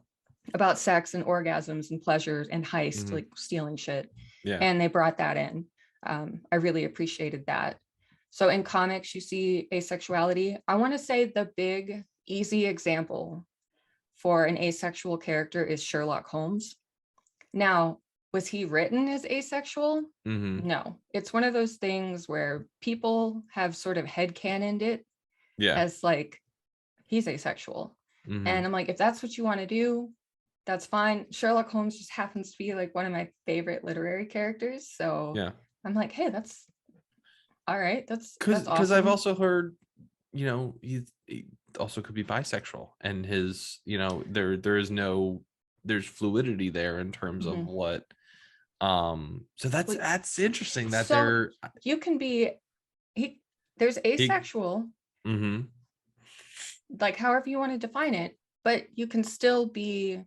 about sex and orgasms and pleasures and heist, Mm-hmm. like stealing shit. Yeah. And they brought that in. I really appreciated that. So in comics, you see asexuality. I want to say the big, easy example for an asexual character is Sherlock Holmes. Now, was he written as asexual? Mm-hmm. No. It's one of those things where people have sort of headcanoned it Yeah. as like, he's asexual. Mm-hmm. And I'm like, if that's what you want to do, that's fine. Sherlock Holmes just happens to be like one of my favorite literary characters. So Yeah. I'm like, hey, that's all right. That's Because I've awesome. also heard, he also could be bisexual, and his, there's fluidity there in terms of Mhm. what. So that's interesting that So they're you can be there's he. asexual, Mm-hmm. like however you want to define it, but you can still be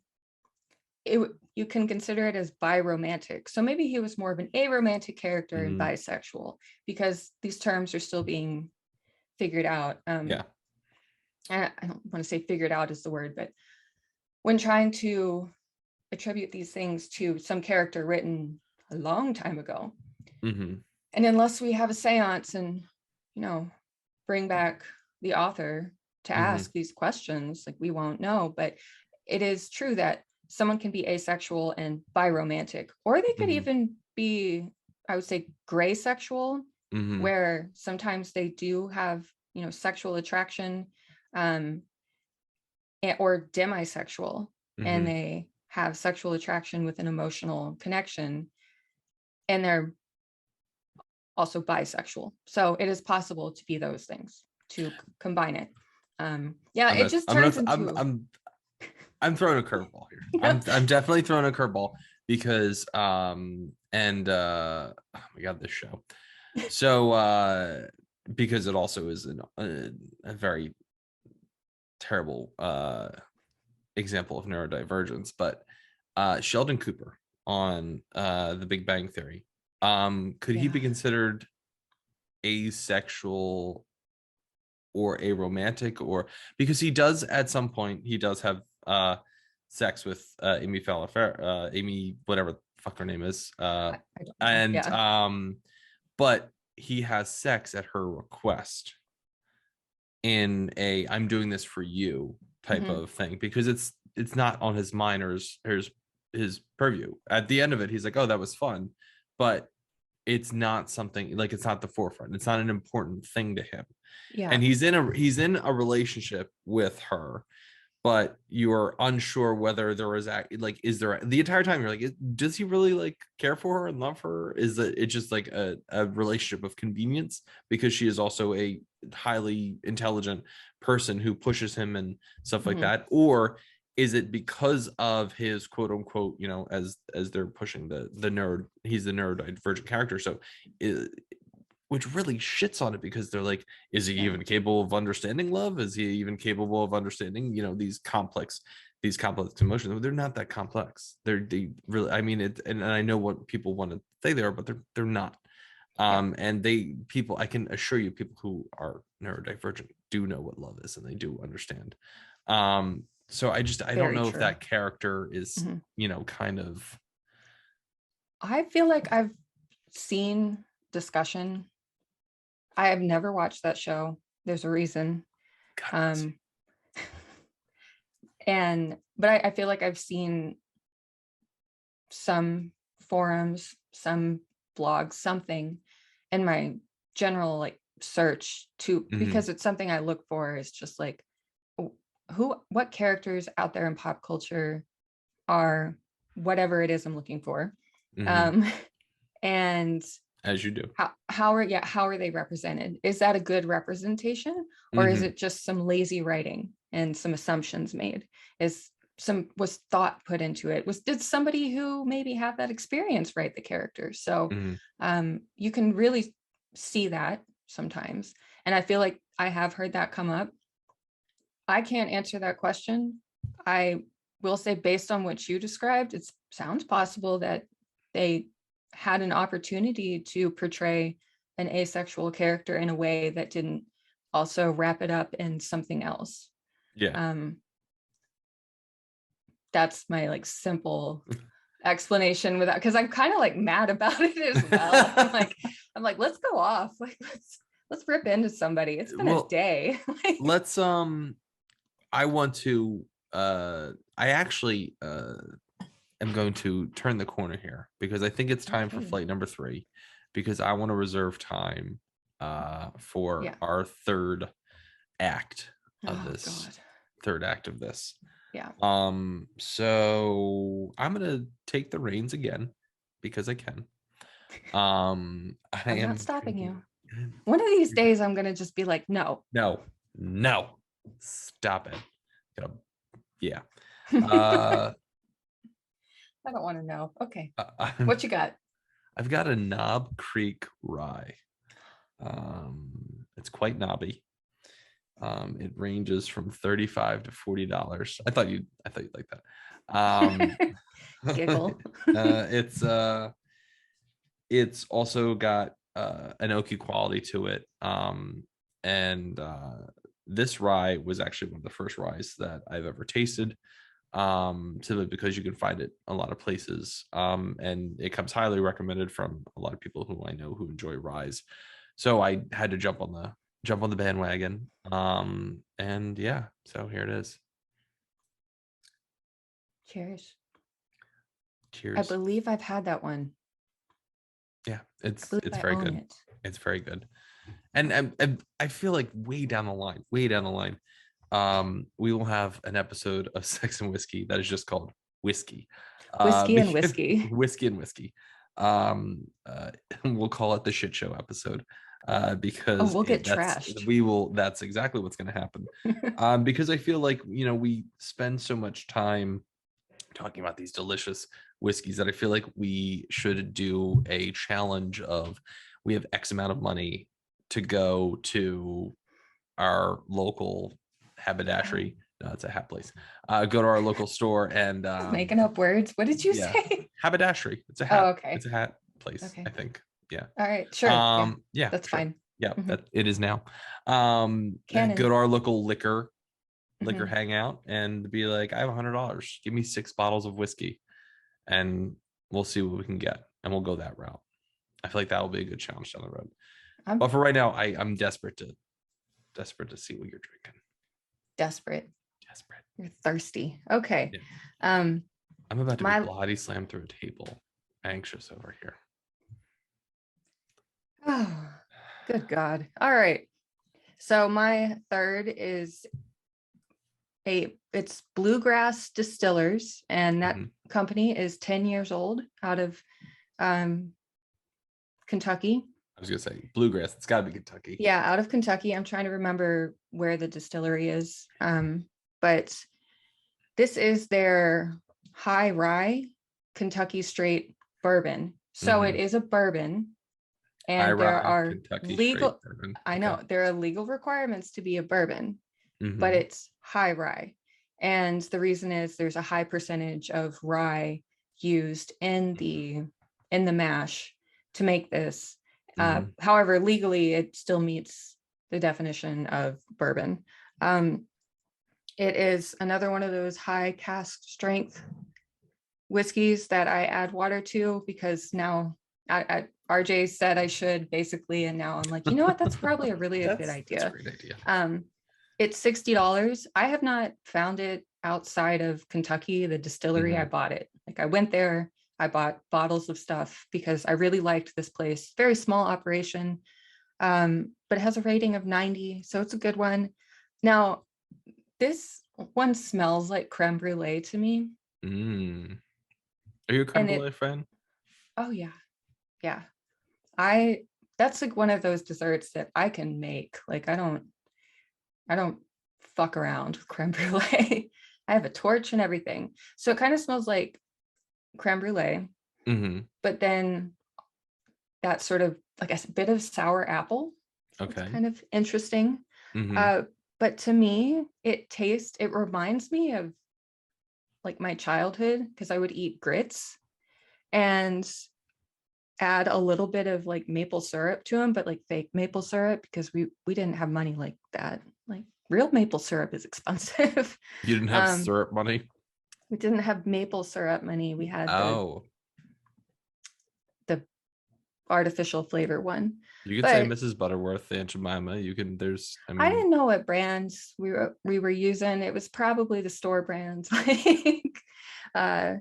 you can consider it as biromantic. So maybe he was more of an aromantic character and Mm-hmm. bisexual, because these terms are still being figured out. Yeah. I don't want to say figured out is the word, but when trying to attribute these things to some character written a long time ago, Mm-hmm. and unless we have a seance and, bring back the author to Mm-hmm. ask these questions, like, we won't know. But it is true that someone can be asexual and biromantic, or they could Mm-hmm. even be, I would say, gray sexual, Mm-hmm. where sometimes they do have, sexual attraction, or demisexual, and Mm-hmm. they have sexual attraction with an emotional connection, and they're also bisexual. So it is possible to be those things, to combine it. Yeah, it just turns into I'm throwing a curveball here. yeah. I'm definitely throwing a curveball because and oh my god, this show. So because it also is a very terrible example of neurodivergence, but Sheldon Cooper on The Big Bang Theory. Could he Yeah. be considered asexual or aromantic, or because he does at some point he does have sex with Amy Fowler, Amy whatever the fuck her name is, I don't know. and Yeah. but he has sex at her request in a I'm doing this for you type Mhm. of thing, because it's not on his mind or his purview. At the end of it, he's like, oh, that was fun, but it's not something like, it's not the forefront, it's not an important thing to him. Yeah. And he's in a relationship with her, but you are unsure whether there is like, is there the entire time you're like, does he really like care for her and love her? Is it just like a relationship of convenience because she is also a highly intelligent person who pushes him and stuff like Mhm. that? Or is it because of his quote unquote, as they're pushing the nerd, he's the neurodivergent character, so which really shits on it, because they're like, is he Yeah. even capable of understanding love? Is he even capable of understanding, these complex emotions? They're not that complex. They really, I mean it, and I know what people want to say they are, but they're not. Yeah. And I can assure you, people who are neurodivergent do know what love is, and they do understand. So I don't Very know if true. that character is, Mhm. kind of. I feel like I've seen discussion. I have never watched that show. There's a reason. God bless you. Um, but I feel like I've seen some forums, some blogs, something in my general like search to, Mhm. because it's something I look for, is just like, what characters out there in pop culture are whatever it is I'm looking for. Mhm. Um, and As you do. how are they represented? Is that a good representation, or is Mhm. it just some lazy writing and some assumptions made? Was thought put into it? Did somebody who maybe have that experience write the character? So Mhm. you can really see that sometimes, and I feel like I have heard that come up. I can't answer that question. I will say, based on what you described, it sounds possible that they had an opportunity to portray an asexual character in a way that didn't also wrap it up in something else. Yeah. Um, that's my like simple explanation with that, because I'm kind of like mad about it as well. I'm like, let's go off. Like, let's rip into somebody. It's been a Well, day. Like, let's I want to I actually am going to turn the corner here because I think it's time for Okay. flight number 3 because I want to reserve time for Yeah. our third act of Oh this God. third act of this. Yeah. So I'm gonna take the reins again because I can. I I'm not am stopping you. drinking. One of these days, I'm gonna just be like, no. No, stop it. Gotta, yeah. I don't want to know. Okay. What you got? I've got a Knob Creek rye. It's quite knobby. It ranges from $35 to $40. I thought you'd like that. Giggle. It's also got an oaky quality to it. And this rye was actually one of the first ryes that I've ever tasted. Simply because you can find it a lot of places. And it comes highly recommended from a lot of people who I know who enjoy ryes. So I had to jump on the bandwagon. And yeah, so here it is. Cheers. I Cheers. believe I've had that one. Yeah, I it's believe it's I very own good. it. It's very good. And I feel like way down the line, we will have an episode of Sex and Whiskey that is just called Whiskey. Whiskey and Because whiskey. whiskey and whiskey. We'll call it the shit show episode. Oh, Because we'll get that's trashed. that's exactly what's going to happen. Because I feel like we spend so much time talking about these delicious whiskeys that I feel like we should do a challenge of we have X amount of money to go to our local haberdashery. No, it's a hat place. Go to our local store and Making up words. What did you yeah, say? haberdashery. It's a Oh, hat. okay. It's a hat place, Okay. I think. Yeah. All right. Sure. Yeah. Yeah, That's sure. fine. Yeah, Mhm. that it is now. Go Canon. to our local liquor Mhm. hangout and be like, I have $100. Give me 6 bottles of whiskey, and we'll see what we can get, and we'll go that route. I feel like that will be a good challenge down the road. I'm But for right now, I'm desperate to see what you're drinking. desperate. Desperate. You're thirsty. Okay. Yeah. Um, I'm about to be my body slammed through a table. Anxious over here. oh, good God. All right. So my third is it's Bluegrass Distillers, and that company is 10 years old out of Kentucky. I was gonna say bluegrass. It's got to be Kentucky. Yeah, out of Kentucky. I'm trying to remember where the distillery is. But this is their high rye Kentucky straight bourbon. So it is a bourbon, High and there rye are Kentucky straight legal, bourbon. I know there are legal requirements to be a bourbon, but Mhm. it's high rye. And the reason is there's a high percentage of rye used in the mash to make this. However, legally, it still meets the definition of bourbon. It is another one of those high cask strength whiskeys that I add water to because now RJ said I should basically, and now I'm like, you know what? That's probably a really good That's a idea. great idea. It's $60. I have not found it outside of Kentucky, the distillery. I bought it. Like I went there, I bought bottles of stuff because I really liked this place. Very small operation, but it has a rating of 90, so it's a good one. Now, this one smells like creme brulee to me. Are you a creme And brulee fan? oh yeah, yeah. That's like one of those desserts that I can make. Like I don't fuck around with creme brulee. I have a torch and everything. So it kind of smells like creme brulee, but then that sort of like a bit of sour apple. Okay. It's kind of interesting. But to me, it reminds me of like my childhood because I would eat grits and add a little bit of like maple syrup to them, but like fake maple syrup because we didn't have money like that. Like real maple syrup is expensive. You didn't have syrup money? We didn't have maple syrup money. We had the artificial flavor one. You could say But Mrs. Butterworth, Aunt Jemima. I didn't know what brands we were using. It was probably the store brands. uh,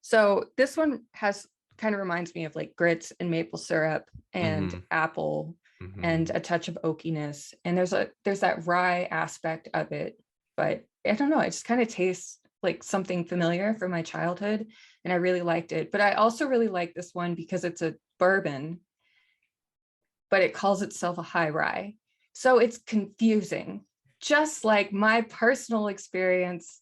so this one has kind of reminds me of like grits and maple syrup and Mhm. apple and Mhm. a touch of oakiness. And there's that rye aspect of it, but I don't know. It just kind of tastes like something familiar from my childhood, and I really liked it. But I also really like this one because it's a bourbon, but it calls itself a high rye. So it's confusing, just like my personal experience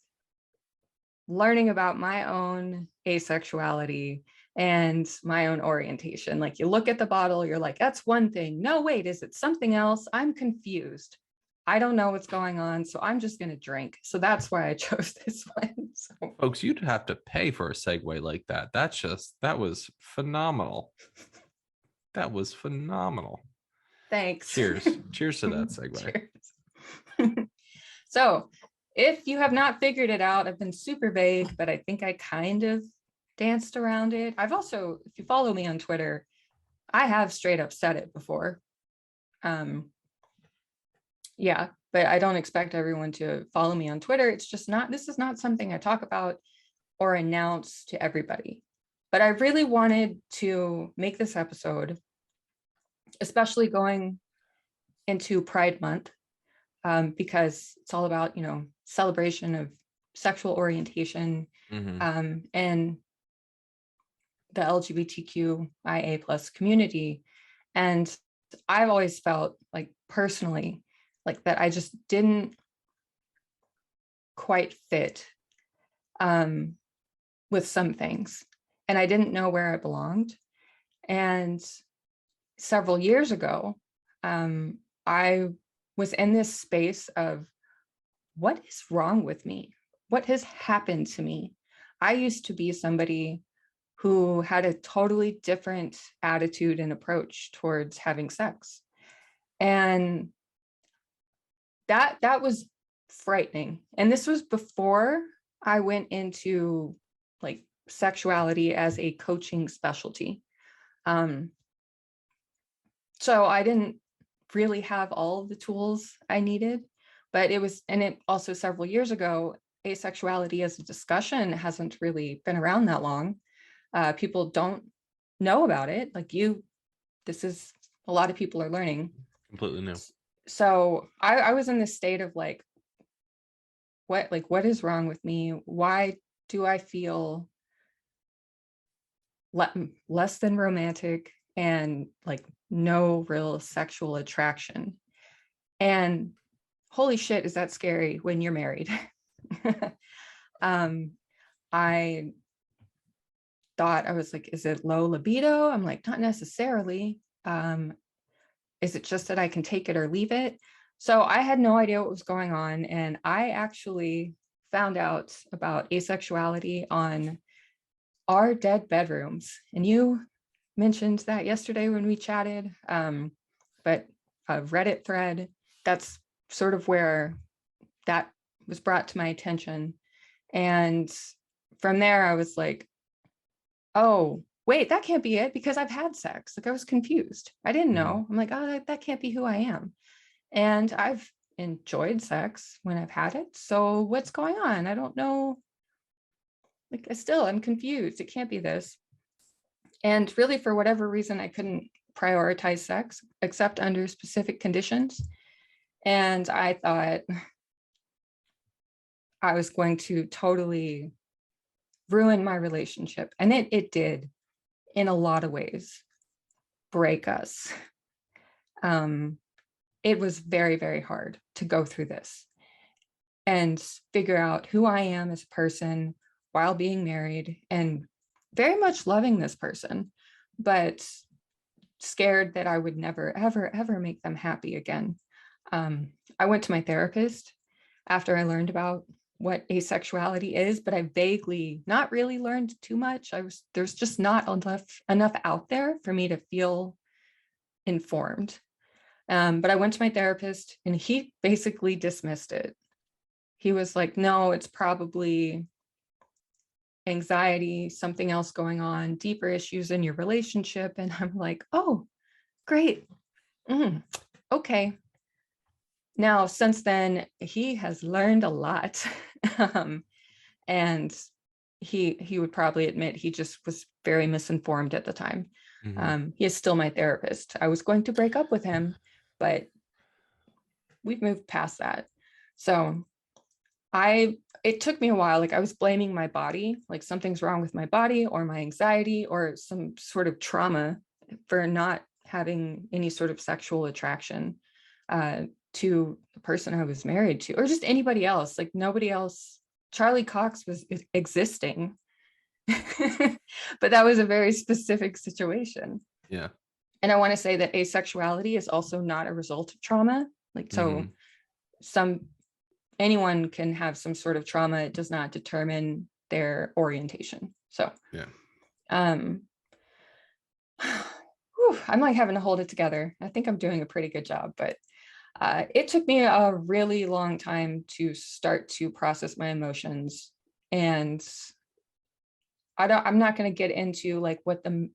learning about my own asexuality and my own orientation. Like you look at the bottle, you're like, that's one thing. No, wait, is it something else? I'm confused. I don't know what's going on, so I'm just going to drink. So that's why I chose this one. So Folks, you'd have to pay for a segue like that. That was phenomenal. That was phenomenal. thanks. Cheers. Cheers to that segue. Cheers. So if you have not figured it out, I've been super vague, but I think I kind of danced around it. I've also, if you follow me on Twitter, I have straight up said it before. Yeah, but I don't expect everyone to follow me on Twitter. It's just not, this is not something I talk about or announce to everybody. But I really wanted to make this episode, especially going into Pride Month, because it's all about, celebration of sexual orientation, and the LGBTQIA plus community. And I've always felt like personally, like that I just didn't quite fit with some things. And I didn't know where I belonged. And several years ago, I was in this space of what is wrong with me? What has happened to me? I used to be somebody who had a totally different attitude and approach towards having sex. And that was frightening. And this was before I went into like sexuality as a coaching specialty. So I didn't really have all of the tools I needed, but it also several years ago, asexuality as a discussion hasn't really been around that long. People don't know about it. This is a lot of people are learning. Completely new. So I was in this state of like, what is wrong with me? Why do I feel less than romantic and like no real sexual attraction? And holy shit, is that scary when you're married? I thought, I was like, is it low libido? I'm like, not necessarily. Is it just that I can take it or leave it? So I had no idea what was going on. And I actually found out about asexuality on Our Dead Bedrooms. And you mentioned that yesterday when we chatted, but a Reddit thread, that's sort of where that was brought to my attention. And from there, I was like, oh, wait, that can't be it, because I've had sex. Like I was confused. I didn't know. I'm like, oh, that can't be who I am. And I've enjoyed sex when I've had it. So what's going on? I don't know. Like I'm confused. It can't be this. And really, for whatever reason, I couldn't prioritize sex except under specific conditions. And I thought I was going to totally ruin my relationship. And it did, in a lot of ways, break us. It was very, very hard to go through this and figure out who I am as a person while being married and very much loving this person, but scared that I would never, ever, ever make them happy again. I went to my therapist after I learned about what asexuality is, but I vaguely not really learned too much. There's just not enough out there for me to feel informed. But I went to my therapist and he basically dismissed it. He was like, no, it's probably anxiety, something else going on, deeper issues in your relationship. And I'm like, oh, great. Okay. Now, since then, he has learned a lot. And he would probably admit he just was very misinformed at the time. He is still my therapist. I was going to break up with him, but we've moved past that. So it took me a while. Like I was blaming my body, like something's wrong with my body or my anxiety or some sort of trauma for not having any sort of sexual attraction to the person I was married to, or just anybody else. Like nobody else. Charlie Cox was existing, but that was a very specific situation. Yeah. And I want to say that asexuality is also not a result of trauma. Like, so anyone can have some sort of trauma. It does not determine their orientation. So, yeah. I'm like having to hold it together. I think I'm doing a pretty good job, but it took me a really long time to start to process my emotions. And I'm not going to get into like what the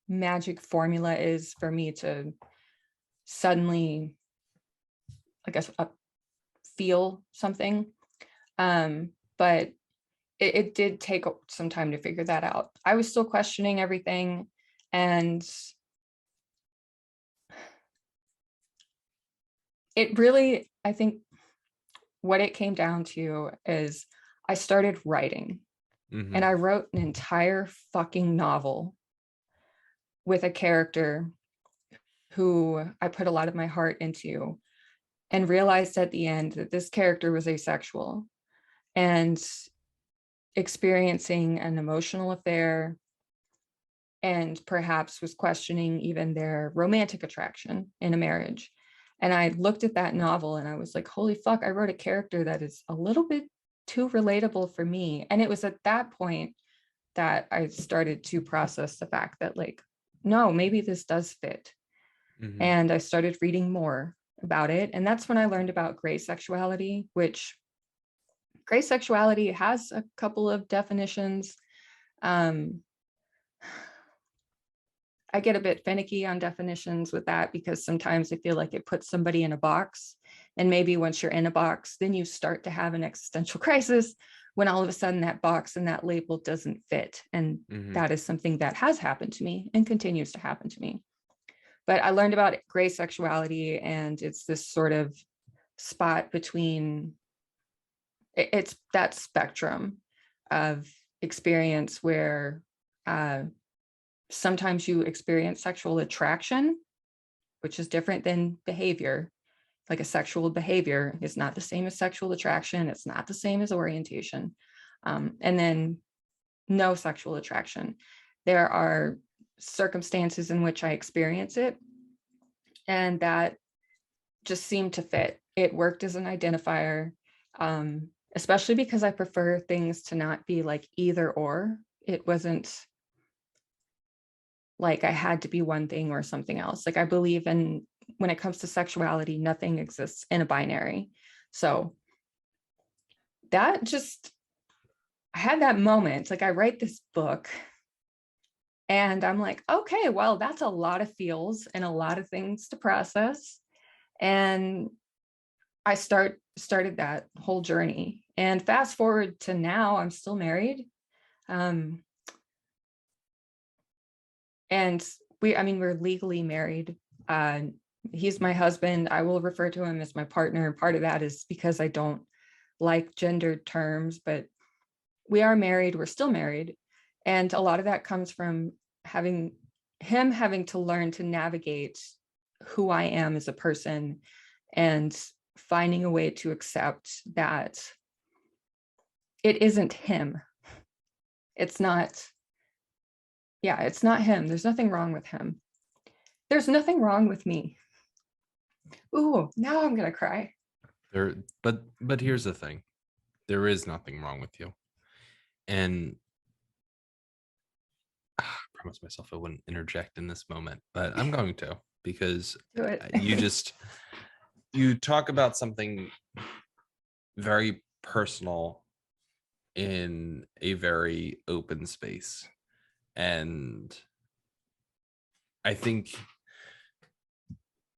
magic formula is for me to suddenly, I guess, feel something. But it did take some time to figure that out. I was still questioning everything. And it really, I think what it came down to is I started writing. And I wrote an entire fucking novel with a character who I put a lot of my heart into, and realized at the end that this character was asexual and experiencing an emotional affair, and perhaps was questioning even their romantic attraction in a marriage. And I looked at that novel and I was like, holy fuck, I wrote a character that is a little bit too relatable for me. And it was at that point that I started to process the fact that, like, no, maybe this does fit. And I started reading more about it. And that's when I learned about gray sexuality, which gray sexuality has a couple of definitions. I get a bit finicky on definitions with that because sometimes I feel like it puts somebody in a box. And maybe once you're in a box, then you start to have an existential crisis when all of a sudden that box and that label doesn't fit. And that is something that has happened to me and continues to happen to me. But I learned about gray sexuality, and it's this sort of spot between, it's that spectrum of experience where sometimes you experience sexual attraction, which is different than behavior. Like a sexual behavior is not the same as sexual attraction. It's not the same as orientation. And then no sexual attraction. There are circumstances in which I experience it, and that just seemed to fit. It worked as an identifier, especially because I prefer things to not be like either or. It wasn't like I had to be one thing or something else. Like I believe in, when it comes to sexuality, nothing exists in a binary. So that just, I had that moment, like I write this book and I'm like, okay, well, that's a lot of feels and a lot of things to process. And I started that whole journey. And fast forward to now, I'm still married. And we're legally married. He's my husband. I will refer to him as my partner. Part of that is because I don't like gendered terms, but we are married. We're still married. And a lot of that comes from having to learn to navigate who I am as a person and finding a way to accept that it isn't him. It's not him. There's nothing wrong with him. There's nothing wrong with me. Ooh, now I'm gonna cry. But here's the thing. There is nothing wrong with you. And I promised myself I wouldn't interject in this moment, but I'm going to, because Do it. you talk about something very personal in a very open space. And I think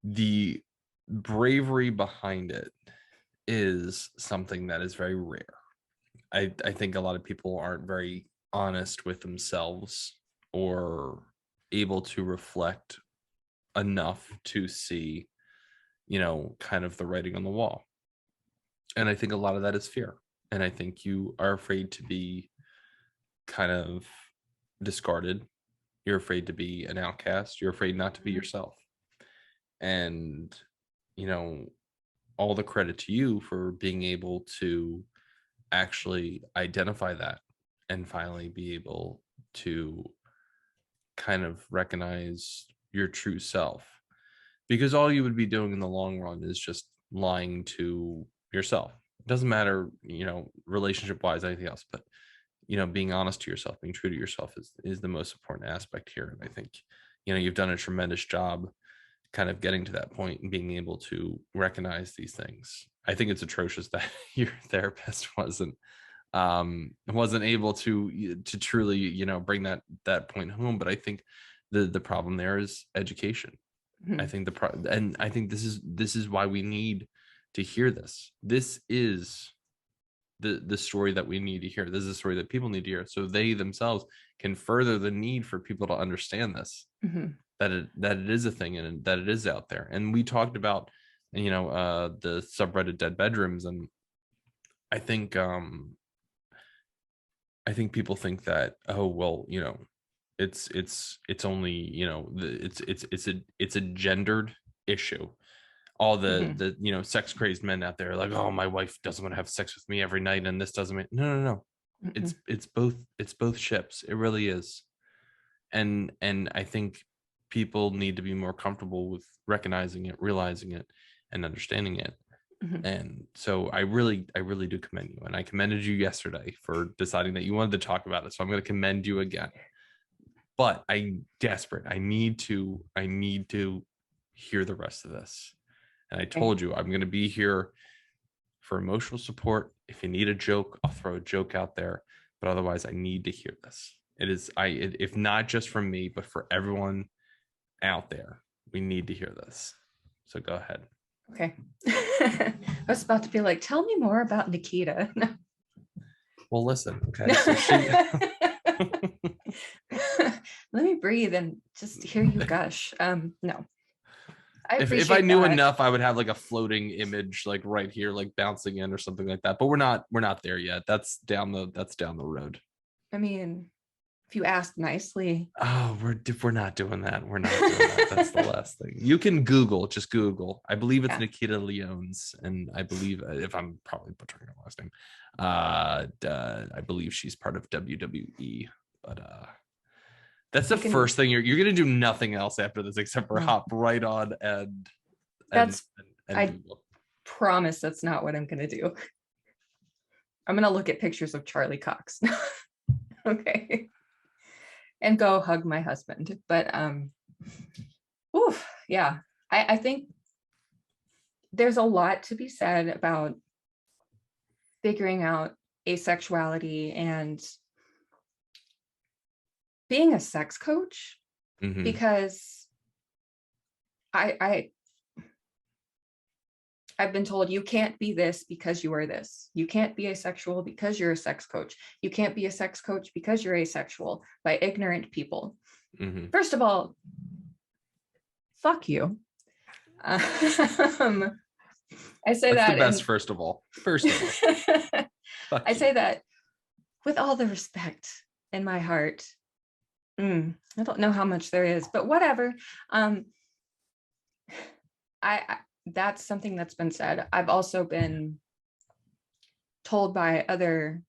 the bravery behind it is something that is very rare. I think a lot of people aren't very honest with themselves or able to reflect enough to see, kind of the writing on the wall. And I think a lot of that is fear. And I think you are afraid to be kind of discarded. You're afraid to be an outcast. You're afraid not to be yourself. And, all the credit to you for being able to actually identify that and finally be able to kind of recognize your true self, because all you would be doing in the long run is just lying to yourself. It doesn't matter, relationship wise, anything else, but being honest to yourself, being true to yourself is the most important aspect here. And I think you've done a tremendous job kind of getting to that point and being able to recognize these things. I think it's atrocious that your therapist wasn't able to truly bring that point home. But I think the problem there is education. I think and I think this is why we need to hear this. This is the story that we need to hear. This is a story that people need to hear, so they themselves can further the need for people to understand this, that it is a thing and that it is out there. And we talked about the subreddit dead bedrooms, and I think people think that, oh well, it's only it's a gendered issue. All the sex crazed men out there are like, oh, my wife doesn't want to have sex with me every night, and this doesn't mean no. It's both ships. It really is. And I think people need to be more comfortable with recognizing it, realizing it, and understanding it. And so I really do commend you. And I commended you yesterday for deciding that you wanted to talk about it. So I'm going to commend you again. But I'm desperate. I need to hear the rest of this. And I told you I'm going to be here for emotional support. If you need a joke, I'll throw a joke out there. But otherwise, I need to hear this. If not just from me, but for everyone out there, we need to hear this. So go ahead. Okay. I was about to be like, tell me more about Nikita. Well, listen. Okay. So let me breathe and just hear you gush. No. If I knew enough, I would have like a floating image like right here, like bouncing in or something like that. But we're not there yet. That's down the road. I mean, if you ask nicely. Oh, we're not doing that. We're not doing that. That's the last thing. You can just Google. I believe it's Nikita Leones, and I believe, if I'm probably butchering her last name, I believe she's part of WWE. But that's the first thing. You're gonna do nothing else after this except for hop right on and I Google. Promise that's not what I'm gonna do. I'm gonna look at pictures of Charlie Cox. Okay. And go hug my husband. But yeah. I think there's a lot to be said about figuring out asexuality and being a sex coach, because I've been told you can't be this because you are this. You can't be asexual because you're a sex coach. You can't be a sex coach because you're asexual, by ignorant people. First of all, fuck you. I say That's that the best. First of all, I say that with all the respect in my heart. I don't know how much there is, but whatever. I that's something that's been said. I've also been told by other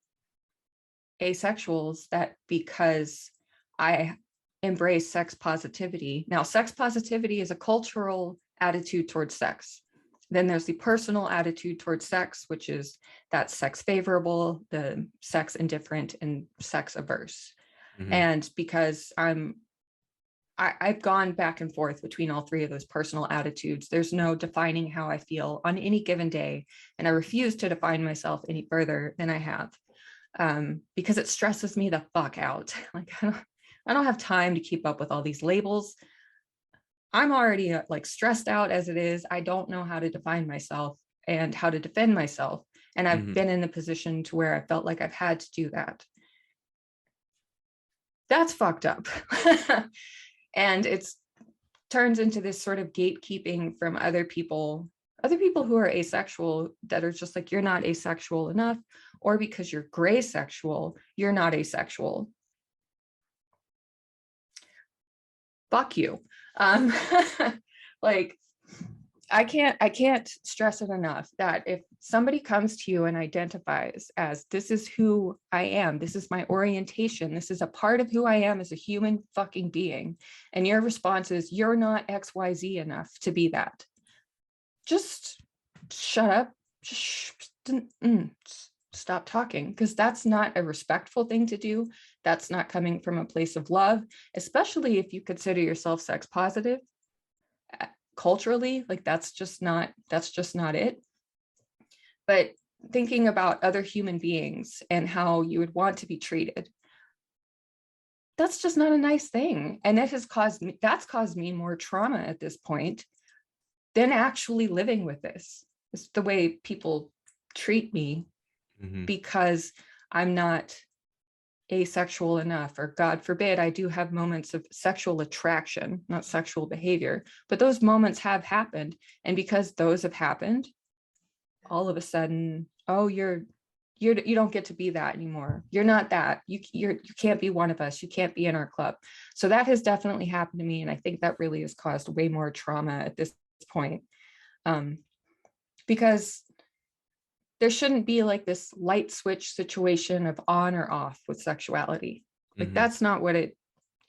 asexuals that because I embrace sex positivity. Now, sex positivity is a cultural attitude towards sex. Then there's the personal attitude towards sex, which is that sex favorable, the sex indifferent, and sex averse. And because I've gone back and forth between all three of those personal attitudes. There's no defining how I feel on any given day, and I refuse to define myself any further than I have. because it stresses me the fuck out. Like, I don't have time to keep up with all these labels. I'm already like stressed out as it is. I don't know how to define myself and how to defend myself. And I've been in a position to where I felt like I've had to do that. That's fucked up. And it's turns into this sort of gatekeeping from other people who are asexual, that are just like, you're not asexual enough, or because you're gray sexual, you're not asexual. Fuck you. Like, I can't stress it enough that if somebody comes to you and identifies as, this is who I am, this is my orientation, this is a part of who I am as a human fucking being, and your response is, you're not XYZ enough to be that, just shut up, just stop talking, because that's not a respectful thing to do. That's not coming from a place of love, especially if you consider yourself sex positive. Culturally, like, that's just not it. But thinking about other human beings and how you would want to be treated, that's just not a nice thing. And that's caused me more trauma at this point than actually living with this. It's the way people treat me because I'm not asexual enough, or God forbid, I do have moments of sexual attraction, not sexual behavior, but those moments have happened. And because those have happened, all of a sudden, oh, you don't get to be that anymore. You're not that. You can't be one of us. You can't be in our club. So that has definitely happened to me. And I think that really has caused way more trauma at this point. Because there shouldn't be like this light switch situation of on or off with sexuality. Like, that's not what it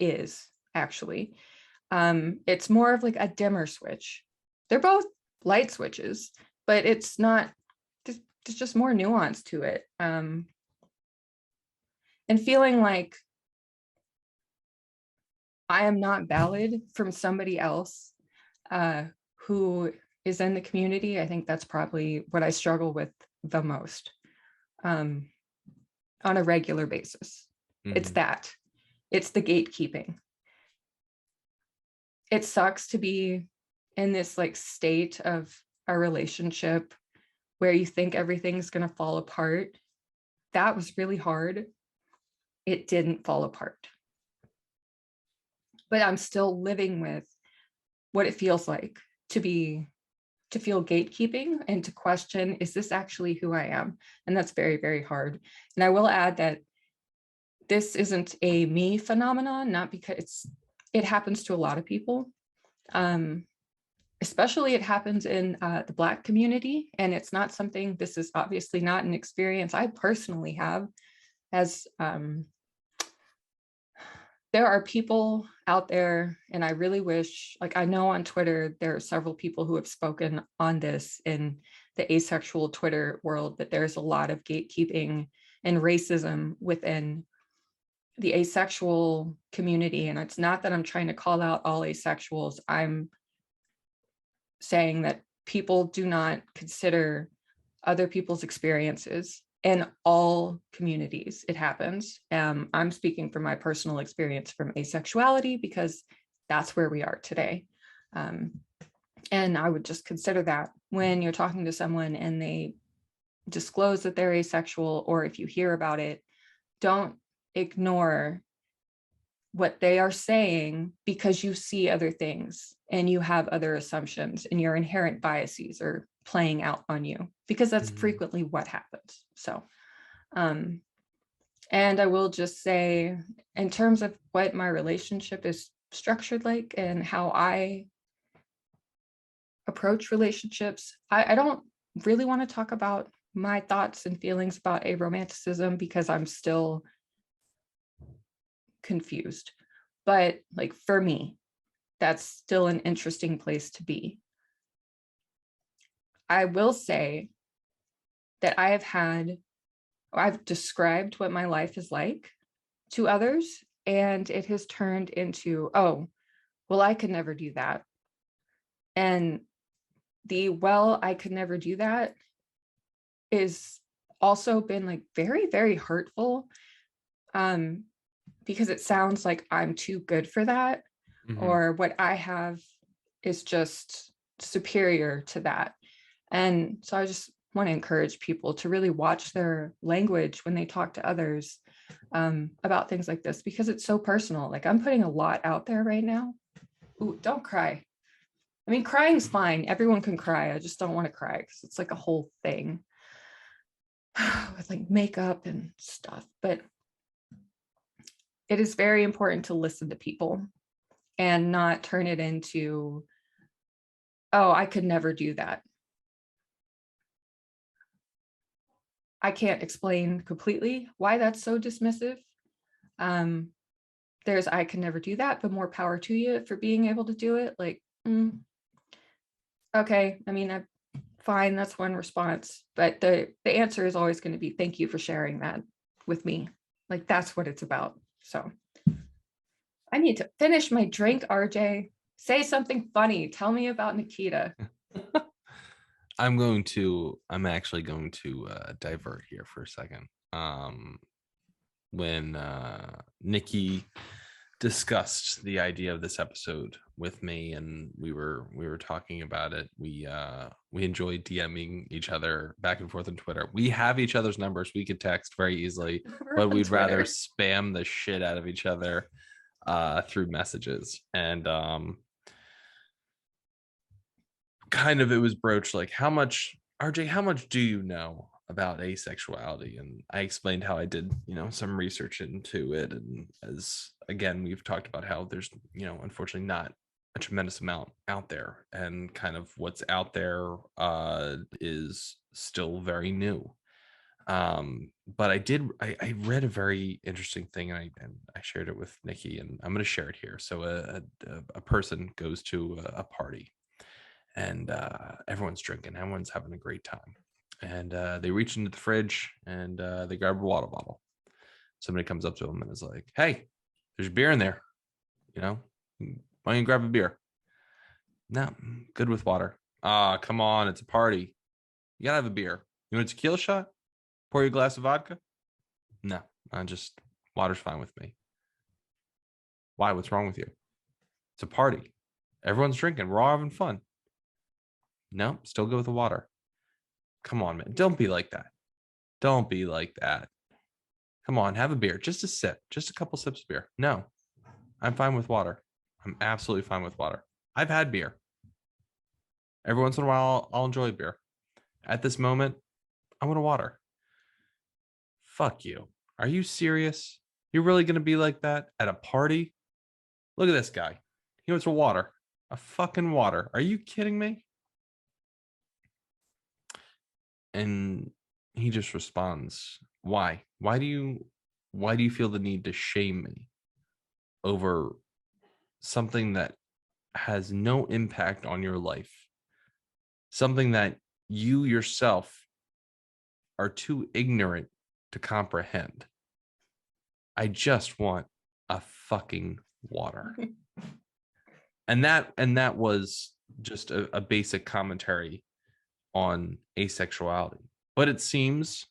is, actually. It's more of like a dimmer switch. They're both light switches, but it's not, there's just more nuance to it. And feeling like I am not valid from somebody else who is in the community, I think that's probably what I struggle with the most on a regular basis. It's the gatekeeping. It sucks to be in this like state of a relationship where you think everything's going to fall apart. That was really hard. It didn't fall apart. But I'm still living with what it feels like to feel gatekeeping and to question, is this actually who I am? And that's very, very hard. And I will add that this isn't a me phenomenon, not because it happens to a lot of people. Especially it happens in the Black community. And it's not something, this is obviously not an experience I personally have, as there are people out there, and I really wish, like, I know on Twitter, there are several people who have spoken on this in the asexual Twitter world, that there's a lot of gatekeeping and racism within the asexual community. And it's not that I'm trying to call out all asexuals. I'm saying that people do not consider other people's experiences. In all communities, it happens. I'm speaking from my personal experience from asexuality, because that's where we are today. And I would just consider that when you're talking to someone and they disclose that they're asexual, or if you hear about it, don't ignore what they are saying because you see other things and you have other assumptions and your inherent biases are playing out on you, because that's frequently what happens. So, and I will just say, in terms of what my relationship is structured like and how I approach relationships, I don't really want to talk about my thoughts and feelings about aromanticism because I'm still confused. But like, for me, that's still an interesting place to be. I will say that I've described what my life is like to others, and it has turned into, oh, well, I could never do that. And I could never do that is also been like very, very hurtful, because it sounds like I'm too good for that, or what I have is just superior to that. And so I just want to encourage people to really watch their language when they talk to others, about things like this, because it's so personal. Like, I'm putting a lot out there right now. Ooh, don't cry. I mean, crying's fine. Everyone can cry. I just don't want to cry because it's like a whole thing with like makeup and stuff. But it is very important to listen to people and not turn it into, oh, I could never do that. I can't explain completely why that's so dismissive. There's, I can never do that, but more power to you for being able to do it. Like, okay, I mean, fine, that's one response, but the answer is always going to be, thank you for sharing that with me. Like, that's what it's about. So I need to finish my drink, RJ. Say something funny. Tell me about Nikita. I'm actually going to divert here for a second. When Nikki discussed the idea of this episode with me, and we were talking about it, we enjoyed DMing each other back and forth on Twitter. We have each other's numbers. We could text very easily, but we'd rather spam the shit out of each other through messages. And kind of, it was broached like, how much, RJ, how much do you know about asexuality? And I explained how I did, some research into it. And as again, we've talked about how there's, unfortunately not a tremendous amount out there, and kind of what's out there is still very new. But I read a very interesting thing, and I shared it with Nikki, and I'm going to share it here. So a person goes to a party, and everyone's drinking, everyone's having a great time, and they reach into the fridge, and they grab a water bottle. Somebody comes up to them and is like, hey, there's beer in there, why don't you grab a beer? No, good with water. Come on, it's a party, you gotta have a beer. You want a tequila shot? Pour you a glass of vodka? No, water's fine with me. Why? What's wrong with you? It's a party, everyone's drinking, we're all having fun. No, still go with the water. Come on, man. Don't be like that. Don't be like that. Come on, have a beer. Just a sip. Just a couple sips of beer. No, I'm fine with water. I'm absolutely fine with water. I've had beer. Every once in a while, I'll enjoy beer. At this moment, I want a water. Fuck you. Are you serious? You're really going to be like that at a party? Look at this guy. He wants a water. A fucking water. Are you kidding me? And he just responds, why? Why do you feel the need to shame me over something that has no impact on your life? Something that you yourself are too ignorant to comprehend. I just want a fucking water. and that was just a basic commentary on asexuality. But it seems,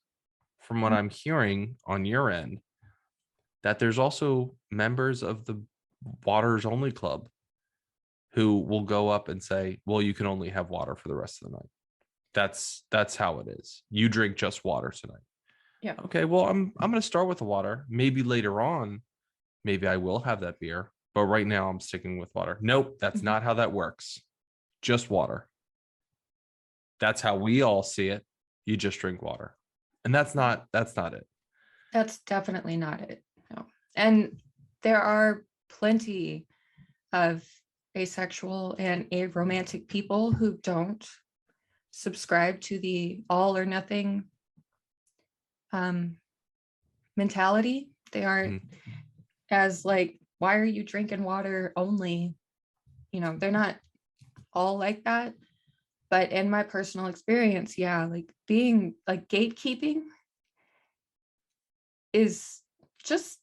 from what I'm hearing on your end, that there's also members of the Waters Only Club who will go up and say, well, you can only have water for the rest of the night. That's how it is. You drink just water tonight. Yeah. Okay, well, I'm going to start with the water. Maybe later on, maybe I will have that beer, but right now I'm sticking with water. Nope, that's not how that works. Just water. That's how we all see it. You just drink water. And that's not it. That's definitely not it. No. And there are plenty of asexual and aromantic people who don't subscribe to the all or nothing mentality. They aren't as like, why are you drinking water only? They're not all like that. But in my personal experience, yeah, like being like gatekeeping is just,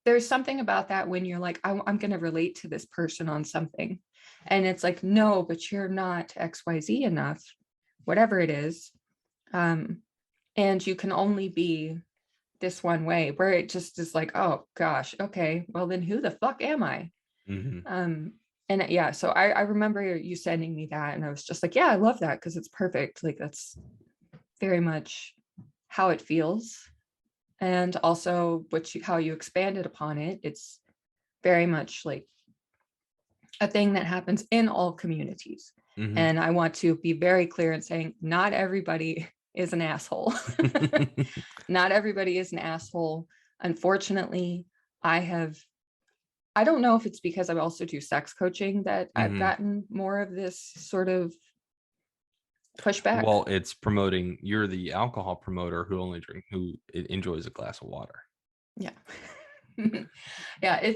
there's something about that when you're like, I'm going to relate to this person on something. And it's like, no, but you're not XYZ enough, whatever it is. and you can only be this one way, where it just is like, oh gosh, okay, well then who the fuck am I? And yeah, so I remember you sending me that, and I was just like, yeah, I love that, because it's perfect. Like, that's very much how it feels. And also how you expanded upon it. It's very much like a thing that happens in all communities. And I want to be very clear in saying, not everybody is an asshole. Not everybody is an asshole. Unfortunately, I don't know if it's because I also do sex coaching that I've gotten more of this sort of pushback. Well, it's promoting, you're the alcohol promoter who enjoys a glass of water. Yeah. Yeah,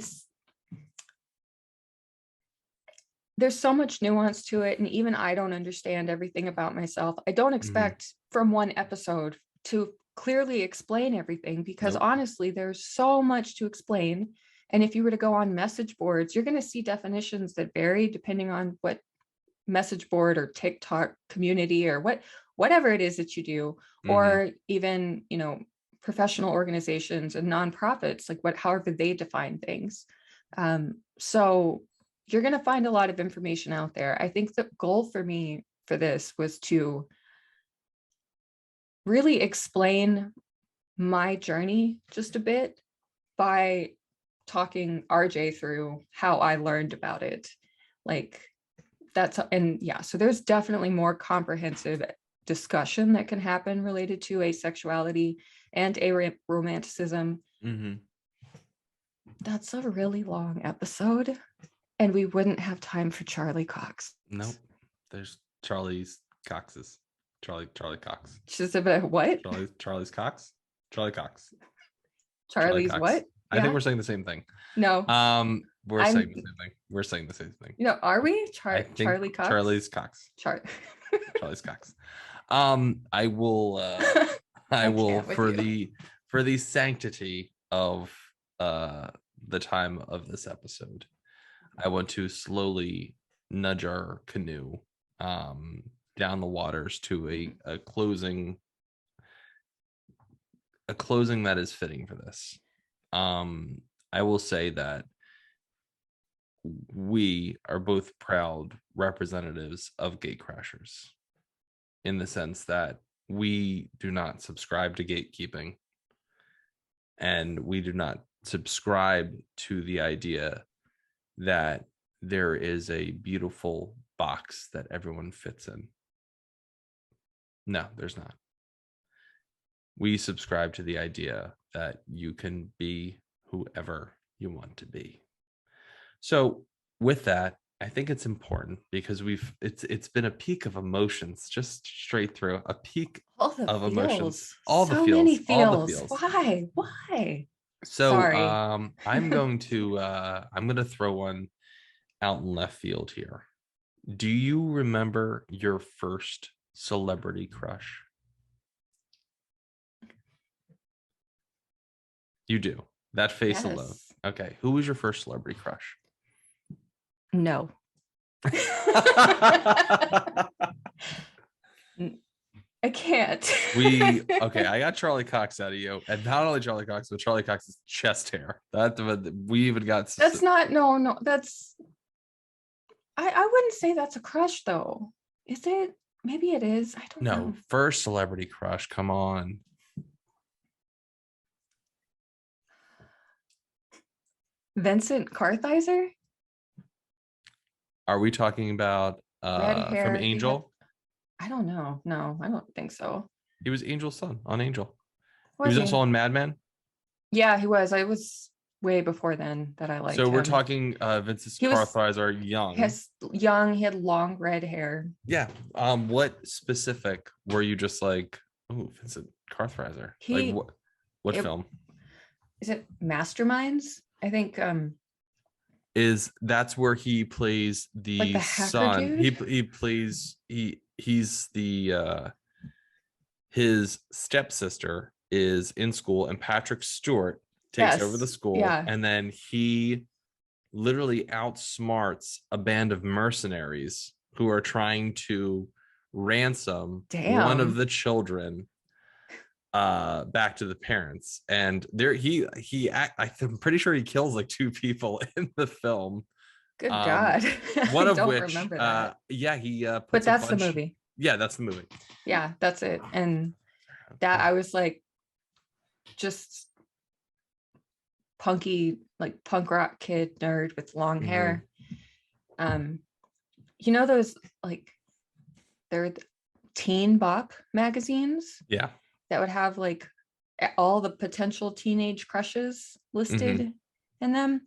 there's so much nuance to it, and even I don't understand everything about myself. I don't expect from one episode to clearly explain everything, because honestly, there's so much to explain. And if you were to go on message boards, you're going to see definitions that vary depending on what message board or TikTok community or whatever it is that you do, or even, professional organizations and nonprofits, like however they define things. So you're going to find a lot of information out there. I think the goal for me for this was to really explain my journey just a bit by talking RJ through how I learned about it. Like, so there's definitely more comprehensive discussion that can happen related to asexuality and aromanticism. That's a really long episode, and we wouldn't have time for Charlie Cox. Nope. There's Charlie Cox. Just about what? Charlie's Cox? Charlie Cox. Charlie's Cox. What? I think we're saying the same thing. No. We're saying the same thing. We're saying the same thing. Are we? Charlie Cox? Charlie's Cox. Charlie's Cox. I will for the sanctity of the time of this episode, I want to slowly nudge our canoe down the waters to a closing that is fitting for this. I will say that we are both proud representatives of gatecrashers, in the sense that we do not subscribe to gatekeeping, and we do not subscribe to the idea that there is a beautiful box that everyone fits in. No, there's not. We subscribe to the idea that you can be whoever you want to be. So with that, I think it's important, because it's been a peak of emotions, just straight through a peak of emotions. All the feels. Why? So sorry. I'm going to throw one out in left field here. Do you remember your first celebrity crush? You do. That face alone. Okay. Who was your first celebrity crush? No. I can't. I got Charlie Cox out of you, and not only Charlie Cox, but Charlie Cox's chest hair. We even got. That's not. No. That's. I wouldn't say that's a crush, though. Is it? Maybe it is. I don't know. No, first celebrity crush. Come on. Vincent Kartheiser? Are we talking about red hair from Angel? I don't know. No, I don't think so. He was Angel's son on Angel. He was also on Mad Men. Yeah, he was. I was way before then that I liked him. So we're talking Vincent Kartheiser young. He had long red hair. Yeah. What specific were you just like, oh, Vincent Kartheiser? Like what film? Is it Masterminds? I think that's where he plays the son. He's the his stepsister is in school, and Patrick Stewart takes over the school, and then he literally outsmarts a band of mercenaries who are trying to ransom one of the children back to the parents, and there I'm pretty sure he kills like two people in the film. Good God. One I of don't which remember that. he But puts a that's the bunch. movie. Yeah, that's the movie. Yeah, that's it. And that I was like just punky, like punk rock kid nerd with long hair. You know those like they're teen bop magazines Yeah. that would have like all the potential teenage crushes listed in them.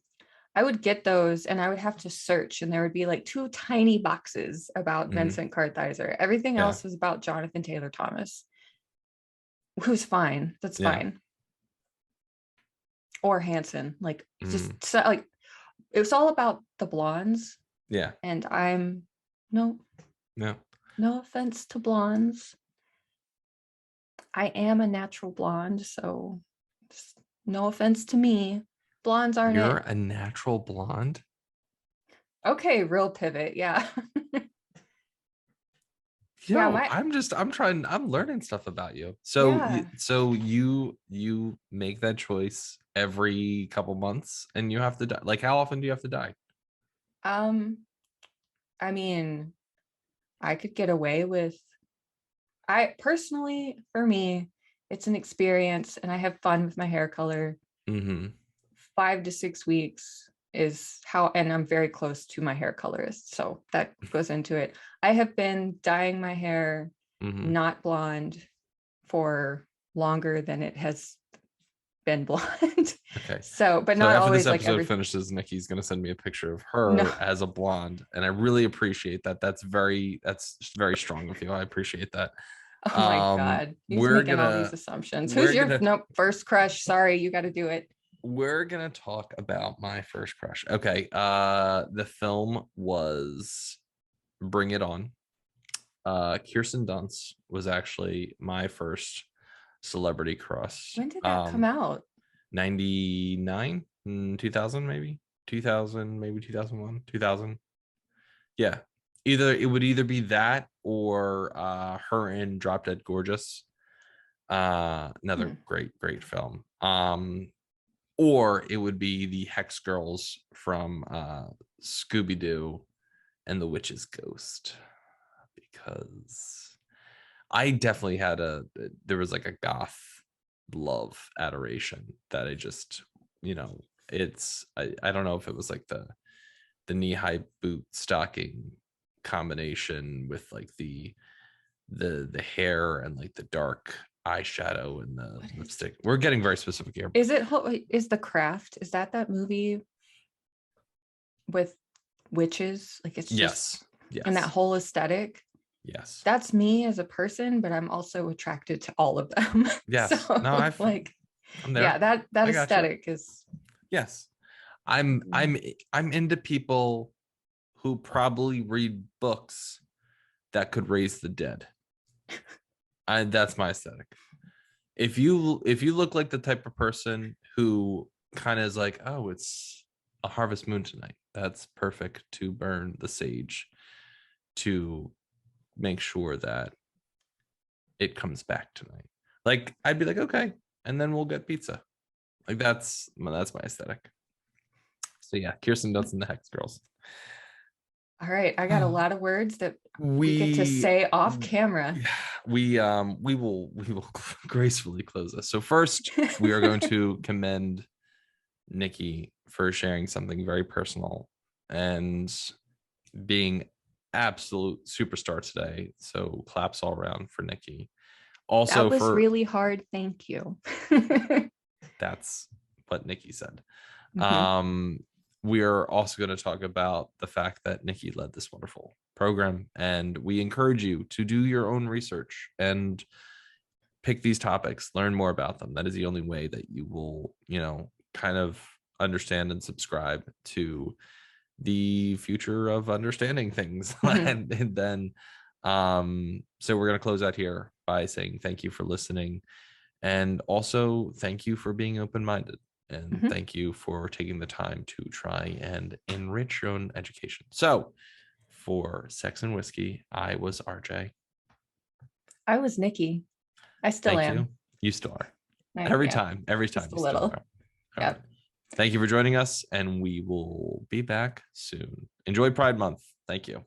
I would get those and I would have to search, and there would be like two tiny boxes about Vincent Kartheiser. Everything Yeah. else was about Jonathan Taylor Thomas, who's fine. That's Yeah. fine. Or Hanson. Like just Mm. like it was all about the blondes. Yeah. And I'm no Yeah. no offense to blondes. I am a natural blonde, so no offense to me. Blondes aren't You're it. a natural blonde. Okay, real pivot. Yeah. Yeah, Yo, I'm learning stuff about you. yeah. So you make that choice every couple months and you have to die. Like, how often do you have to die? Um, I mean, I could get away with I personally, for me, it's an experience and I have fun with my hair color. 5 to 6 weeks is how, and I'm very close to my hair colorist, so that goes into it. I have been dyeing my hair not blonde for longer than it has been blonde. Okay. So, but So not after this always like episode finishes, Nikki's gonna send me a picture of her no. as a blonde, and I really appreciate that. That's very strong of you. I appreciate that. Oh my God. He's We're making all these gonna assumptions. Who's we're your gonna nope first crush? Sorry, you got to do it. we're gonna talk about my first crush. Okay. The film was Bring It On. Kirsten Dunst was actually my first celebrity crush. When did that come out? 99, 2000 maybe, 2000 maybe 2001, 2000. Yeah, it would either be that or her in Drop Dead Gorgeous. Another great film. Or it would be the Hex Girls from Scooby-Doo and the Witch's Ghost, because I definitely had there was like a goth love adoration that I just, I don't know if it was like the knee-high boot stocking combination with like the hair and like the dark eyeshadow and the lipstick. We're getting very specific here. Is The Craft? Is that movie with witches? Like it's just Yes. and that whole aesthetic. Yes. That's me as a person, but I'm also attracted to all of them. Yes. So No, I'm there. yeah, that aesthetic is. Yes. I'm into people who probably read books that could raise the dead. That's my aesthetic. If you look like the type of person who kind of is like, oh, it's a harvest moon tonight, that's perfect to burn the sage to make sure that it comes back tonight. Like, I'd be like, okay, and then we'll get pizza. Like, that's my aesthetic. So yeah, Kirsten Dunst and the Hex Girls. All right, I got a lot of words that we get to we say off camera. we will gracefully close this. So first, we are going to commend Nikki for sharing something very personal and being absolute superstar today. So claps all around for Nikki. Also, that was really hard. Thank you. That's what Nikki said. We are also going to talk about the fact that Nikki led this wonderful program, and we encourage you to do your own research and pick these topics, learn more about them. That is the only way that you will, kind of understand and subscribe to the future of understanding things. And then, so we're going to close out here by saying thank you for listening, and also thank you for being open-minded. And thank you for taking the time to try and enrich your own education. So for Sex and Whiskey, I was RJ. I was Nikki. I still am. You still are. Yeah, Every time just you a still little. are. All Yeah. right. Thank you for joining us, and we will be back soon. Enjoy Pride Month. Thank you.